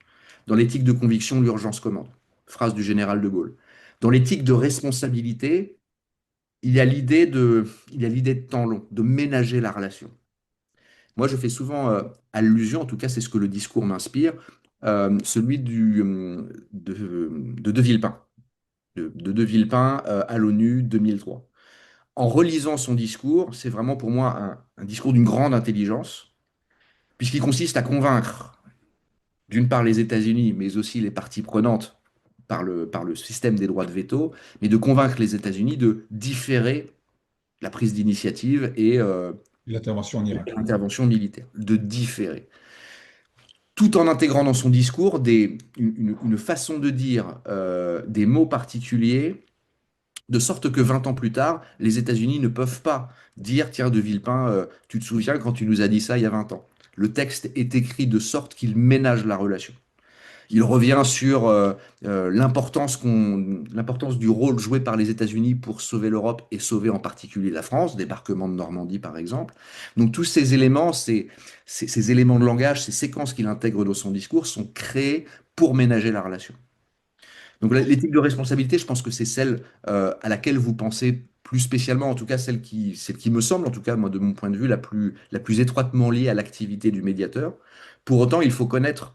Dans l'éthique de conviction, l'urgence commande. Phrase du général de Gaulle. Dans l'éthique de responsabilité, il y a l'idée de temps long, de ménager la relation. Moi, je fais souvent allusion, en tout cas, c'est ce que le discours m'inspire, celui de Villepin, de Villepin à l'ONU 2003. En relisant son discours, c'est vraiment pour moi un discours d'une grande intelligence, puisqu'il consiste à convaincre, d'une part les États-Unis, mais aussi les parties prenantes par le système des droits de veto, mais de convaincre les États-Unis de différer la prise d'initiative et L'intervention en Irak. l'intervention militaire, de différer. Tout en intégrant dans son discours une façon de dire des mots particuliers, de sorte que 20 ans plus tard, les États-Unis ne peuvent pas dire, tiens, de Villepin, tu te souviens quand tu nous as dit ça il y a 20 ans. Le texte est écrit de sorte qu'il ménage la relation. Il revient sur l'importance du rôle joué par les États-Unis pour sauver l'Europe et sauver en particulier la France, débarquement de Normandie par exemple. Donc tous ces éléments, ces éléments de langage, ces séquences qu'il intègre dans son discours sont créés pour ménager la relation. Donc l'éthique de responsabilité, je pense que c'est celle à laquelle vous pensez plus spécialement, en tout cas celle qui me semble, en tout cas moi de mon point de vue, la plus étroitement liée à l'activité du médiateur. Pour autant, il faut connaître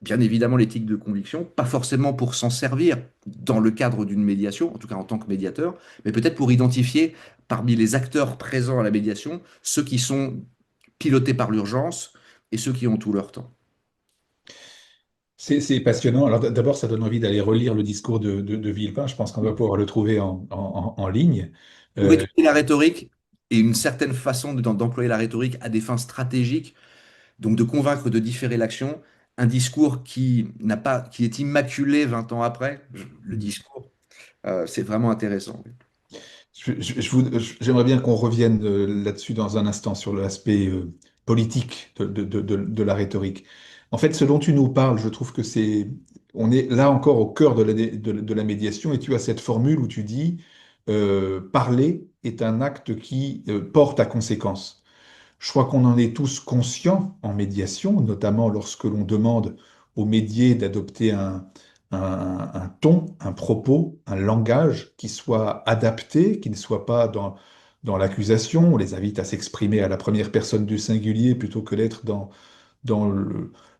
bien évidemment l'éthique de conviction, pas forcément pour s'en servir dans le cadre d'une médiation, en tout cas en tant que médiateur, mais peut-être pour identifier parmi les acteurs présents à la médiation ceux qui sont pilotés par l'urgence et ceux qui ont tout leur temps. C'est passionnant. Alors d'abord, ça donne envie d'aller relire le discours de Villepin. Je pense qu'on va pouvoir le trouver en ligne. Pour Euh, étudier la rhétorique et une certaine façon d'employer la rhétorique à des fins stratégiques, donc de convaincre de différer l'action, un discours qui est immaculé 20 ans après, le discours, c'est vraiment intéressant. J'aimerais bien qu'on revienne là-dessus dans un instant sur l'aspect politique de la rhétorique. En fait, ce dont tu nous parles, je trouve que on est là encore au cœur de la médiation et tu as cette formule où tu dis parler est un acte qui porte à conséquence. Je crois qu'on en est tous conscients en médiation, notamment lorsque l'on demande aux médiés d'adopter un ton, un propos, un langage qui soit adapté, qui ne soit pas dans l'accusation. On les invite à s'exprimer à la première personne du singulier plutôt que d'être dans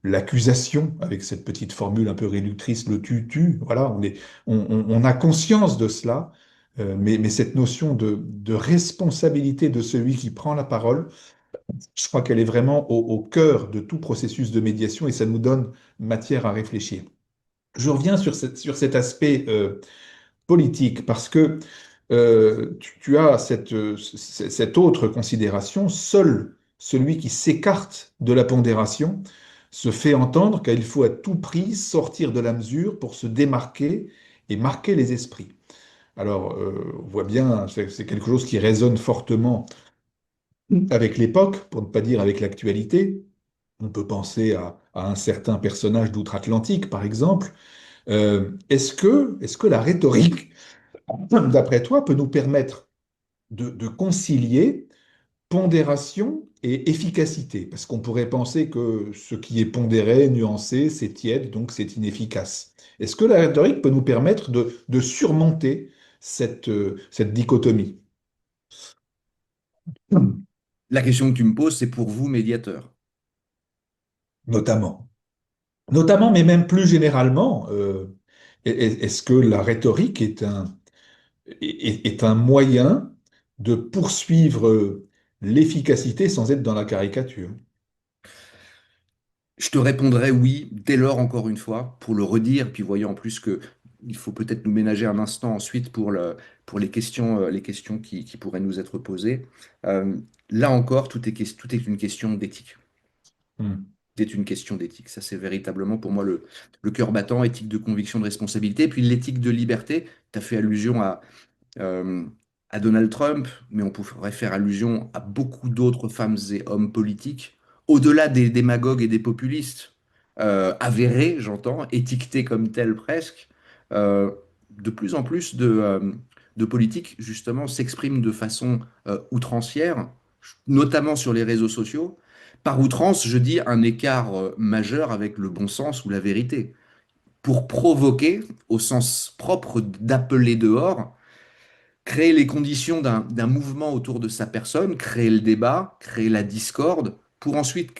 l'accusation, avec cette petite formule un peu réductrice, le tu. Voilà, on a conscience de cela, mais cette notion de responsabilité de celui qui prend la parole, je crois qu'elle est vraiment au cœur de tout processus de médiation et ça nous donne matière à réfléchir. Je reviens sur cet aspect politique parce que tu as cette autre considération, seul celui qui s'écarte de la pondération se fait entendre qu'il faut à tout prix sortir de la mesure pour se démarquer et marquer les esprits. Alors, on voit bien, c'est quelque chose qui résonne fortement avec l'époque, pour ne pas dire avec l'actualité. On peut penser à un certain personnage d'outre-Atlantique, par exemple. Est-ce que la rhétorique, d'après toi, peut nous permettre de concilier pondération et efficacité, parce qu'on pourrait penser que ce qui est pondéré, nuancé, c'est tiède, donc c'est inefficace. Est-ce que la rhétorique peut nous permettre de surmonter cette dichotomie? La question que tu me poses, c'est pour vous, médiateur. Notamment. Notamment, mais même plus généralement, est-ce que la rhétorique est un moyen de poursuivre l'efficacité sans être dans la caricature? Je te répondrai oui, dès lors, encore une fois, pour le redire, puis voyant en plus que il faut peut-être nous ménager un instant ensuite pour les questions qui pourraient nous être posées. Euh, Là encore, tout est une question d'éthique. Hmm. C'est une question d'éthique. Ça, c'est véritablement pour moi le cœur battant, éthique de conviction, de responsabilité. Puis l'éthique de liberté, tu as fait allusion euh, à Donald Trump, mais on pourrait faire allusion à beaucoup d'autres femmes et hommes politiques, au-delà des démagogues et des populistes, avérés, j'entends, étiquetés comme tels presque. De plus en plus de politiques, justement, s'expriment de façon outrancière, notamment sur les réseaux sociaux. Par outrance, je dis un écart majeur avec le bon sens ou la vérité, pour provoquer, au sens propre d'appeler dehors, créer les conditions d'un mouvement autour de sa personne, créer le débat, créer la discorde, pour ensuite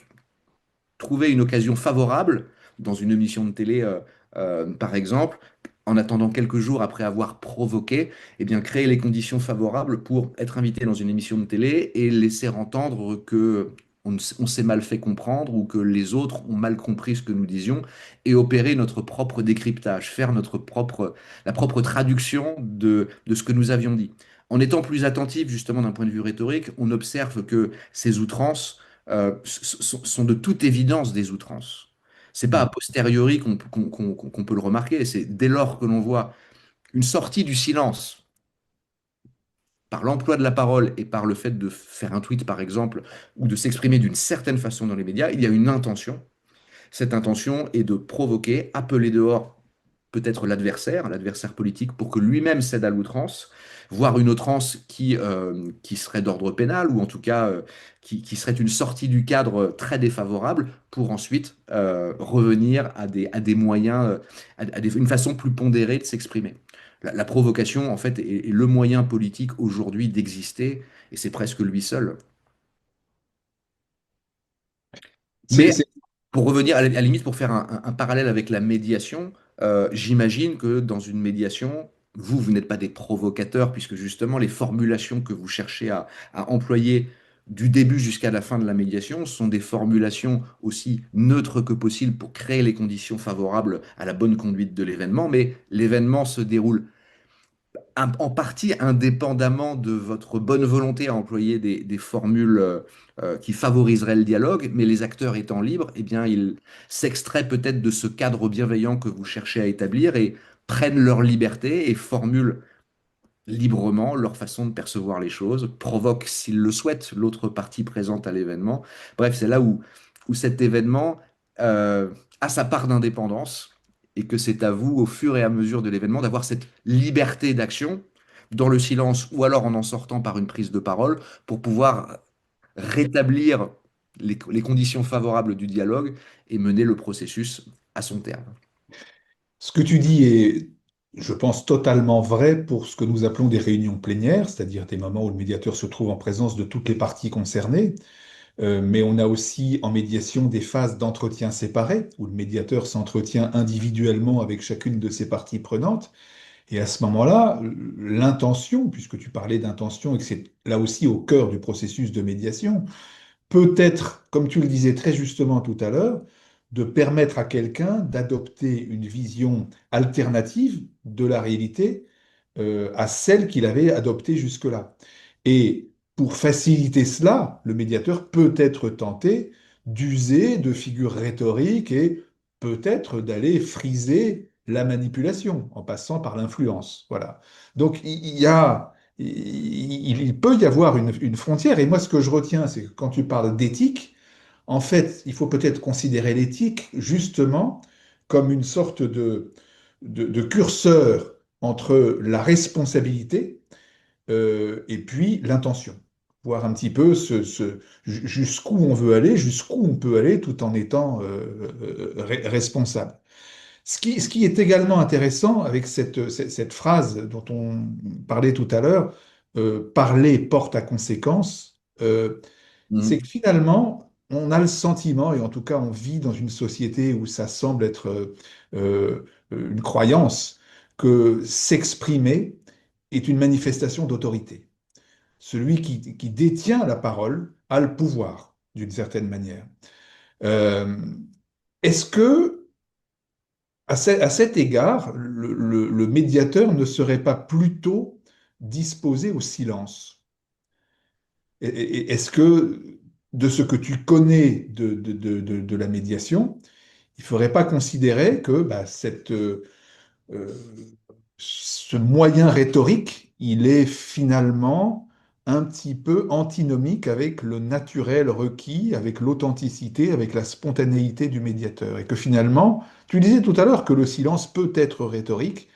trouver une occasion favorable dans une émission de télé, par exemple, en attendant quelques jours après avoir provoqué, eh bien, créer les conditions favorables pour être invité dans une émission de télé et laisser entendre que on s'est mal fait comprendre ou que les autres ont mal compris ce que nous disions et opérer notre propre décryptage, faire la propre traduction de ce que nous avions dit. En étant plus attentif, justement, d'un point de vue rhétorique, on observe que ces outrances sont de toute évidence des outrances. C'est pas a Hmm. posteriori qu'on peut le remarquer, c'est dès lors que l'on voit une sortie du silence par l'emploi de la parole et par le fait de faire un tweet, par exemple, ou de s'exprimer d'une certaine façon dans les médias, il y a une intention. Cette intention est de provoquer, appeler dehors peut-être l'adversaire politique, pour que lui-même cède à l'outrance, voire une outrance qui serait d'ordre pénal, ou en tout cas qui serait une sortie du cadre très défavorable, pour ensuite revenir à des moyens, une façon plus pondérée de s'exprimer. La provocation, en fait, est le moyen politique aujourd'hui d'exister, et c'est presque lui seul. C'est, Mais c'est- pour revenir, à la limite, pour faire un parallèle avec la médiation, j'imagine que dans une médiation, vous n'êtes pas des provocateurs, puisque justement, les formulations que vous cherchez à employer du début jusqu'à la fin de la médiation sont des formulations aussi neutres que possible pour créer les conditions favorables à la bonne conduite de l'événement, mais l'événement se déroule en partie indépendamment de votre bonne volonté à employer des formules qui favoriseraient le dialogue, mais les acteurs étant libres, eh bien, ils s'extraient peut-être de ce cadre bienveillant que vous cherchez à établir et prennent leur liberté et formulent librement leur façon de percevoir les choses, provoquent, s'ils le souhaitent, l'autre partie présente à l'événement. Bref, c'est là où cet événement a sa part d'indépendance et que c'est à vous, au fur et à mesure de l'événement, d'avoir cette liberté d'action dans le silence ou alors en sortant par une prise de parole pour pouvoir rétablir les conditions favorables du dialogue et mener le processus à son terme. Ce que tu dis est, je pense, totalement vrai pour ce que nous appelons des réunions plénières, c'est-à-dire des moments où le médiateur se trouve en présence de toutes les parties concernées. Mais on a aussi en médiation des phases d'entretien séparés, où le médiateur s'entretient individuellement avec chacune de ses parties prenantes. Et à ce moment-là, l'intention, puisque tu parlais d'intention et que c'est là aussi au cœur du processus de médiation, peut être, comme tu le disais très justement tout à l'heure, de permettre à quelqu'un d'adopter une vision alternative de la réalité à celle qu'il avait adoptée jusque-là. Et pour faciliter cela, le médiateur peut être tenté d'user de figures rhétoriques et peut-être d'aller friser la manipulation en passant par l'influence. Voilà. Donc il peut y avoir une frontière. Et moi, ce que je retiens, c'est que quand tu parles d'éthique, en fait, il faut peut-être considérer l'éthique justement comme une sorte de curseur entre la responsabilité et puis l'intention. Voir un petit peu jusqu'où on veut aller, jusqu'où on peut aller tout en étant responsable. Ce qui est également intéressant avec cette phrase dont on parlait tout à l'heure, parler porte à conséquence, c'est Mhm. que finalement, on a le sentiment, et en tout cas on vit dans une société où ça semble être euh, une croyance, que s'exprimer est une manifestation d'autorité. Celui qui détient la parole a le pouvoir, d'une certaine manière. Euh, Est-ce que à cet égard, le médiateur ne serait pas plutôt disposé au silence? Est-ce que, de ce que tu connais de la médiation, il ne faudrait pas considérer que bah, euh, ce moyen rhétorique, il est finalement un petit peu antinomique avec le naturel requis, avec l'authenticité, avec la spontanéité du médiateur. Et que finalement, tu disais tout à l'heure que le silence peut être rhétorique.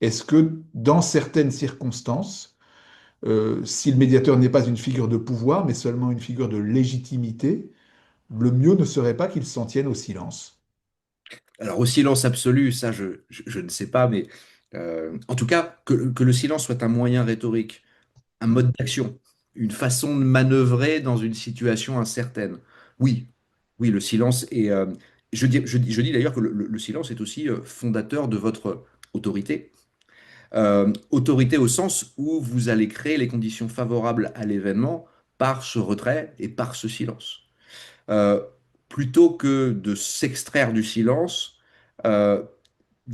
Est-ce que dans certaines circonstances, si le médiateur n'est pas une figure de pouvoir, mais seulement une figure de légitimité, le mieux ne serait pas qu'il s'en tienne au silence? Alors, au silence absolu, ça, je ne sais pas, mais en tout cas, que le silence soit un moyen rhétorique, un mode d'action, une façon de manœuvrer dans une situation incertaine. Oui, oui, le silence est. Je dis d'ailleurs que le silence est aussi fondateur de votre autorité. Autorité au sens où vous allez créer les conditions favorables à l'événement par ce retrait et par ce silence. Euh, Plutôt que de s'extraire du silence, euh,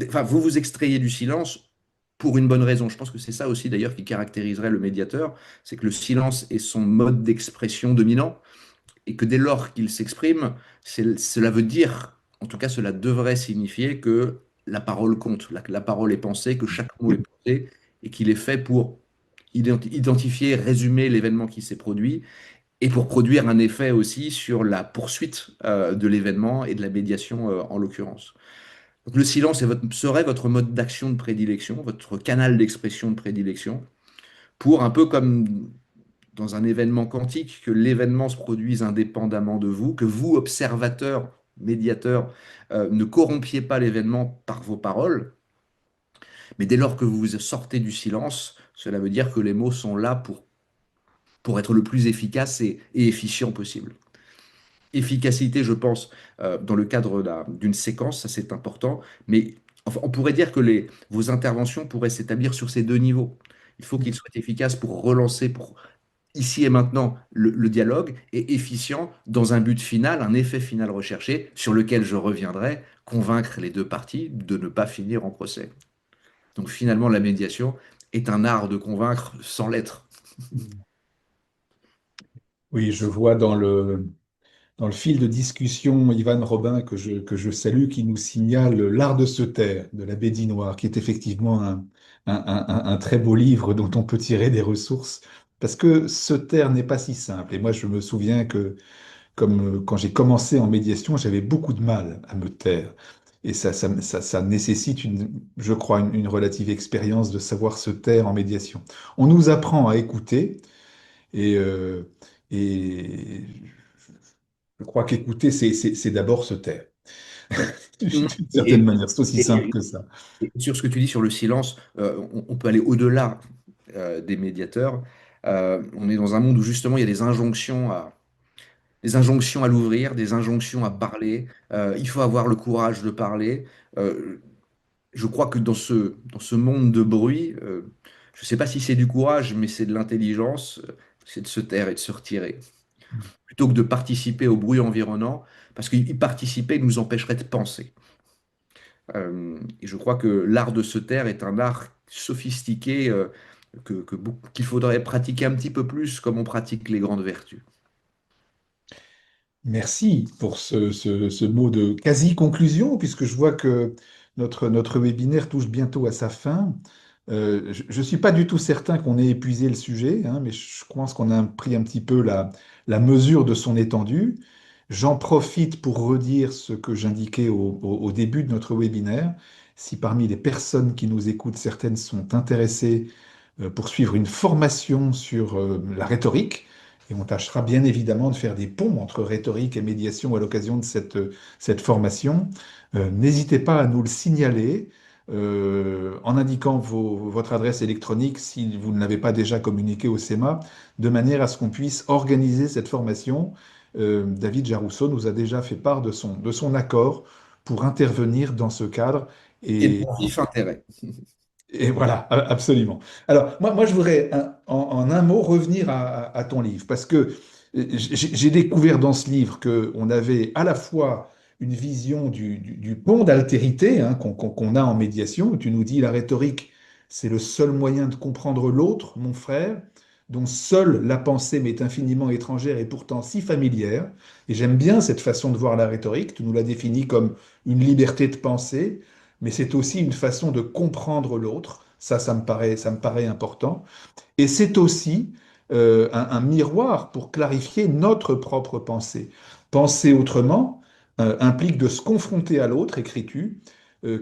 enfin, vous vous extrayez du silence pour une bonne raison. Je pense que c'est ça aussi d'ailleurs qui caractériserait le médiateur, c'est que le silence est son mode d'expression dominant et que dès lors qu'il s'exprime, cela veut dire, en tout cas cela devrait signifier que la parole compte, la parole est pensée, que chaque mot est pensé et qu'il est fait pour identifier, résumer l'événement qui s'est produit et pour produire un effet aussi sur la poursuite de l'événement et de la médiation en l'occurrence. Donc le silence serait votre mode d'action de prédilection, votre canal d'expression de prédilection, pour un peu comme dans un événement quantique, que l'événement se produise indépendamment de vous, que vous, observateur, médiateur, ne corrompiez pas l'événement par vos paroles, mais dès lors que vous sortez du silence, cela veut dire que les mots sont là pour être le plus efficace et efficient possible. Efficacité, je pense, dans le cadre d'une séquence, ça c'est important, mais enfin, on pourrait dire que vos interventions pourraient s'établir sur ces deux niveaux. Il faut qu'ils soient efficaces pour relancer, pour ici et maintenant le dialogue, et efficient dans un but final, un effet final recherché, sur lequel je reviendrai, convaincre les deux parties de ne pas finir en procès. Donc finalement, la médiation est un art de convaincre sans l'être. Oui, je vois dans le fil de discussion, Ivan Robin, que je salue, qui nous signale L'Art de se taire de la Bédinoire, qui est effectivement un très beau livre dont on peut tirer des ressources, parce que se taire n'est pas si simple. Et moi, je me souviens que, comme quand j'ai commencé en médiation, j'avais beaucoup de mal à me taire. Et ça nécessite, je crois, une relative expérience de savoir se taire en médiation. On nous apprend à écouter, et, euh, et je crois qu'écouter, c'est d'abord se taire. Mm. D'une certaine Et, manière, c'est aussi simple et- que ça. et sur ce que tu dis sur le silence, on peut aller au-delà des médiateurs. On est dans un monde où justement il y a des injonctions à l'ouvrir, des injonctions à parler. Il faut avoir le courage de parler. Euh, je crois que dans ce monde de bruit, je ne sais pas si c'est du courage, mais c'est de l'intelligence, c'est de se taire et de se retirer, plutôt que de participer au bruit environnant, parce qu'y participer nous empêcherait de penser. Et je crois que l'art de se taire est un art sophistiqué qu'il faudrait pratiquer un petit peu plus comme on pratique les grandes vertus. Merci pour ce mot de quasi-conclusion, puisque je vois que notre webinaire touche bientôt à sa fin. Je ne suis pas du tout certain qu'on ait épuisé le sujet, hein, mais je pense qu'on a pris un petit peu la mesure de son étendue. J'en profite pour redire ce que j'indiquais au début de notre webinaire. Si parmi les personnes qui nous écoutent, certaines sont intéressées poursuivre une formation sur la rhétorique. Et on tâchera bien évidemment de faire des ponts entre rhétorique et médiation à l'occasion de cette formation. N'hésitez pas à nous le signaler en indiquant votre adresse électronique si vous ne l'avez pas déjà communiquée au SEMA, de manière à ce qu'on puisse organiser cette formation. David Jarousseau nous a déjà fait part de son accord pour intervenir dans ce cadre. Et de Et mon vif intérêt. et voilà, absolument. Alors, moi je voudrais, en un mot, revenir à ton livre, parce que j'ai découvert dans ce livre qu'on avait à la fois une vision du pont d'altérité qu'on a en médiation. Tu nous dis la rhétorique, c'est le seul moyen de comprendre l'autre, mon frère, dont seule la pensée m'est infiniment étrangère et pourtant si familière. Et j'aime bien cette façon de voir la rhétorique. Tu nous l'as définie comme une liberté de penser, mais c'est aussi une façon de comprendre l'autre. Ça me paraît important. Et c'est aussi un miroir pour clarifier notre propre pensée. Penser autrement implique de se confronter à l'autre, écris-tu,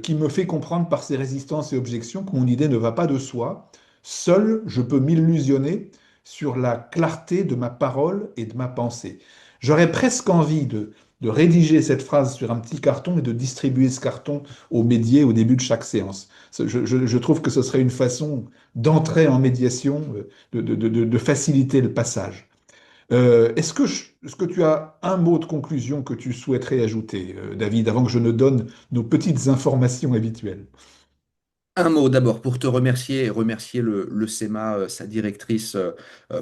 qui me fait comprendre par ses résistances et objections que mon idée ne va pas de soi. Seul, je peux m'illusionner sur la clarté de ma parole et de ma pensée. J'aurais presque envie de rédiger cette phrase sur un petit carton et de distribuer ce carton aux médiés au début de chaque séance. Je trouve que ce serait une façon d'entrer en médiation, de faciliter le passage. Est-ce que tu as un mot de conclusion que tu souhaiterais ajouter, David, avant que je ne donne nos petites informations habituelles? Un mot d'abord pour te remercier et remercier le SEMA, sa directrice,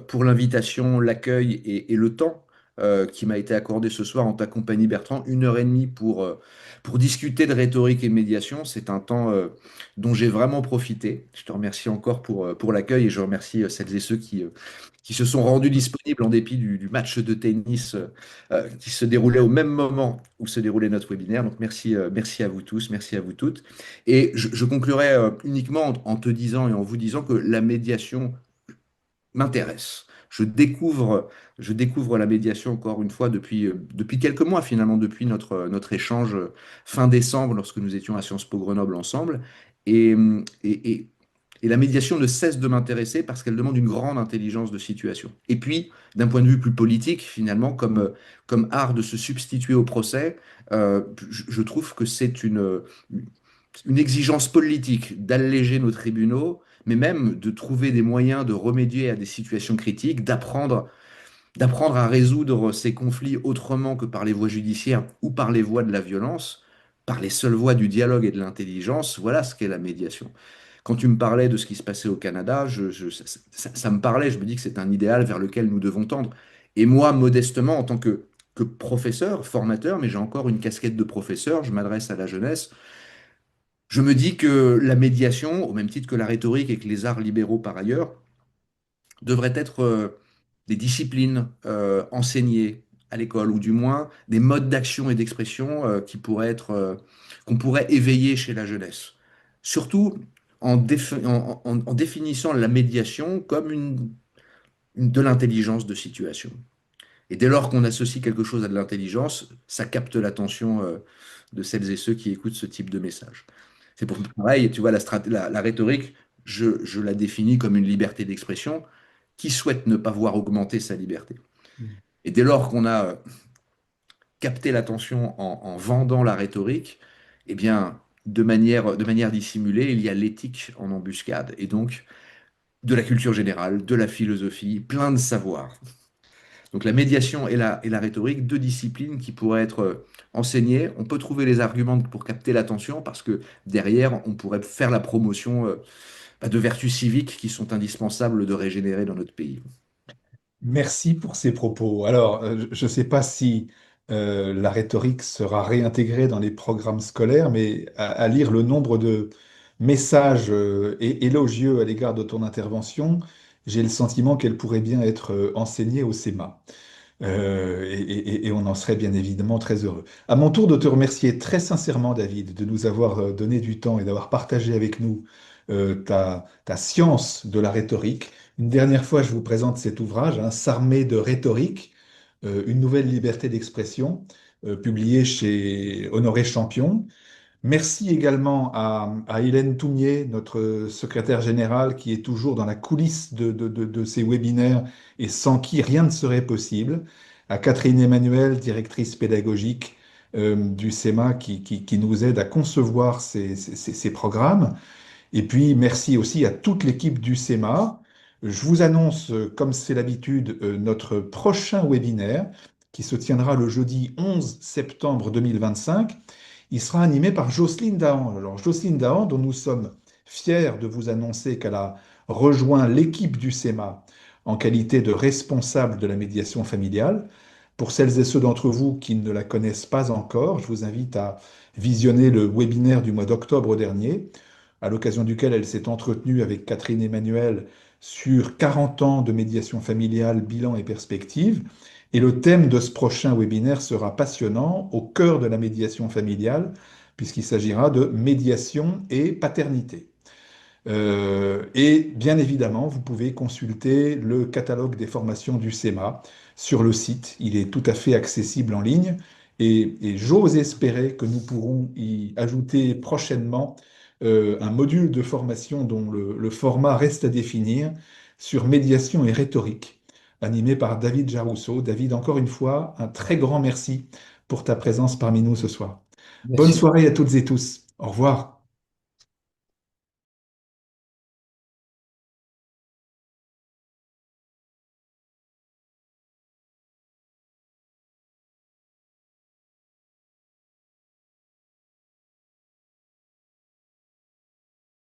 pour l'invitation, l'accueil et le temps qui m'a été accordé ce soir en ta compagnie, Bertrand. 1 heure et demie pour discuter de rhétorique et de médiation. C'est un temps dont j'ai vraiment profité. Je te remercie encore pour l'accueil et je remercie celles et ceux qui se sont rendus disponibles en dépit du match de tennis qui se déroulait au même moment où se déroulait notre webinaire. Donc merci, merci à vous tous, merci à vous toutes. Et je conclurai uniquement en te disant et en vous disant que la médiation m'intéresse. Je découvre la médiation encore une fois depuis quelques mois finalement, depuis notre échange fin décembre lorsque nous étions à Sciences Po Grenoble ensemble. Et, et, et- et la médiation ne cesse de m'intéresser parce qu'elle demande une grande intelligence de situation. Et puis, d'un point de vue plus politique, finalement, comme art de se substituer au procès, je trouve que c'est une exigence politique d'alléger nos tribunaux, mais même de trouver des moyens de remédier à des situations critiques, d'apprendre à résoudre ces conflits autrement que par les voies judiciaires ou par les voies de la violence, par les seules voies du dialogue et de l'intelligence. Voilà ce qu'est la médiation. Quand tu me parlais de ce qui se passait au Canada, ça me parlait, je me dis que c'est un idéal vers lequel nous devons tendre. Et moi, modestement, en tant que professeur, formateur, mais j'ai encore une casquette de professeur, je m'adresse à la jeunesse, je me dis que la médiation, au même titre que la rhétorique et que les arts libéraux par ailleurs, devraient être des disciplines enseignées à l'école, ou du moins des modes d'action et d'expression qu'on pourrait éveiller chez la jeunesse. Surtout en définissant la médiation comme de l'intelligence de situation. Et dès lors qu'on associe quelque chose à de l'intelligence, ça capte l'attention de celles et ceux qui écoutent ce type de message. C'est pour pareil, tu vois, la rhétorique, je la définis comme une liberté d'expression qui souhaite ne pas voir augmenter sa liberté. Et dès lors qu'on a capté l'attention en vendant la rhétorique, eh bien, de manière dissimulée, il y a l'éthique en embuscade. Et donc, de la culture générale, de la philosophie, plein de savoirs. Donc la médiation et la rhétorique, deux disciplines qui pourraient être enseignées. On peut trouver les arguments pour capter l'attention parce que derrière, on pourrait faire la promotion de vertus civiques qui sont indispensables de régénérer dans notre pays. Merci pour ces propos. Alors, je ne sais pas si la rhétorique sera réintégrée dans les programmes scolaires, mais à lire le nombre de messages élogieux à l'égard de ton intervention, j'ai le sentiment qu'elle pourrait bien être enseignée au SEMA. Et on en serait bien évidemment très heureux. À mon tour de te remercier très sincèrement, David, de nous avoir donné du temps et d'avoir partagé avec nous ta science de la rhétorique. Une dernière fois, je vous présente cet ouvrage, S'armer de rhétorique, une nouvelle liberté d'expression, publié chez Honoré Champion. Merci également à Hélène Toumier, notre secrétaire générale, qui est toujours dans la coulisse de ces webinaires et sans qui rien ne serait possible. À Catherine Emmanuel, directrice pédagogique du SEMA, qui nous aide à concevoir ces programmes. Et puis, merci aussi à toute l'équipe du SEMA. Je vous annonce, comme c'est l'habitude, notre prochain webinaire qui se tiendra le jeudi 11 septembre 2025. Il sera animé par Jocelyne Dahan. Alors, Jocelyne Dahan, dont nous sommes fiers de vous annoncer qu'elle a rejoint l'équipe du SEMA en qualité de responsable de la médiation familiale. Pour celles et ceux d'entre vous qui ne la connaissent pas encore, je vous invite à visionner le webinaire du mois d'octobre dernier, à l'occasion duquel elle s'est entretenue avec Catherine Emmanuel sur 40 ans de médiation familiale, bilan et perspective. Et le thème de ce prochain webinaire sera passionnant, au cœur de la médiation familiale, puisqu'il s'agira de médiation et paternité. Et bien évidemment, vous pouvez consulter le catalogue des formations du SEMA sur le site. Il est tout à fait accessible en ligne et j'ose espérer que nous pourrons y ajouter prochainement un module de formation dont le format reste à définir sur médiation et rhétorique, animé par David Jarousseau. David, encore une fois, un très grand merci pour ta présence parmi nous ce soir. Bonne Merci. soirée à toutes et tous. Au revoir.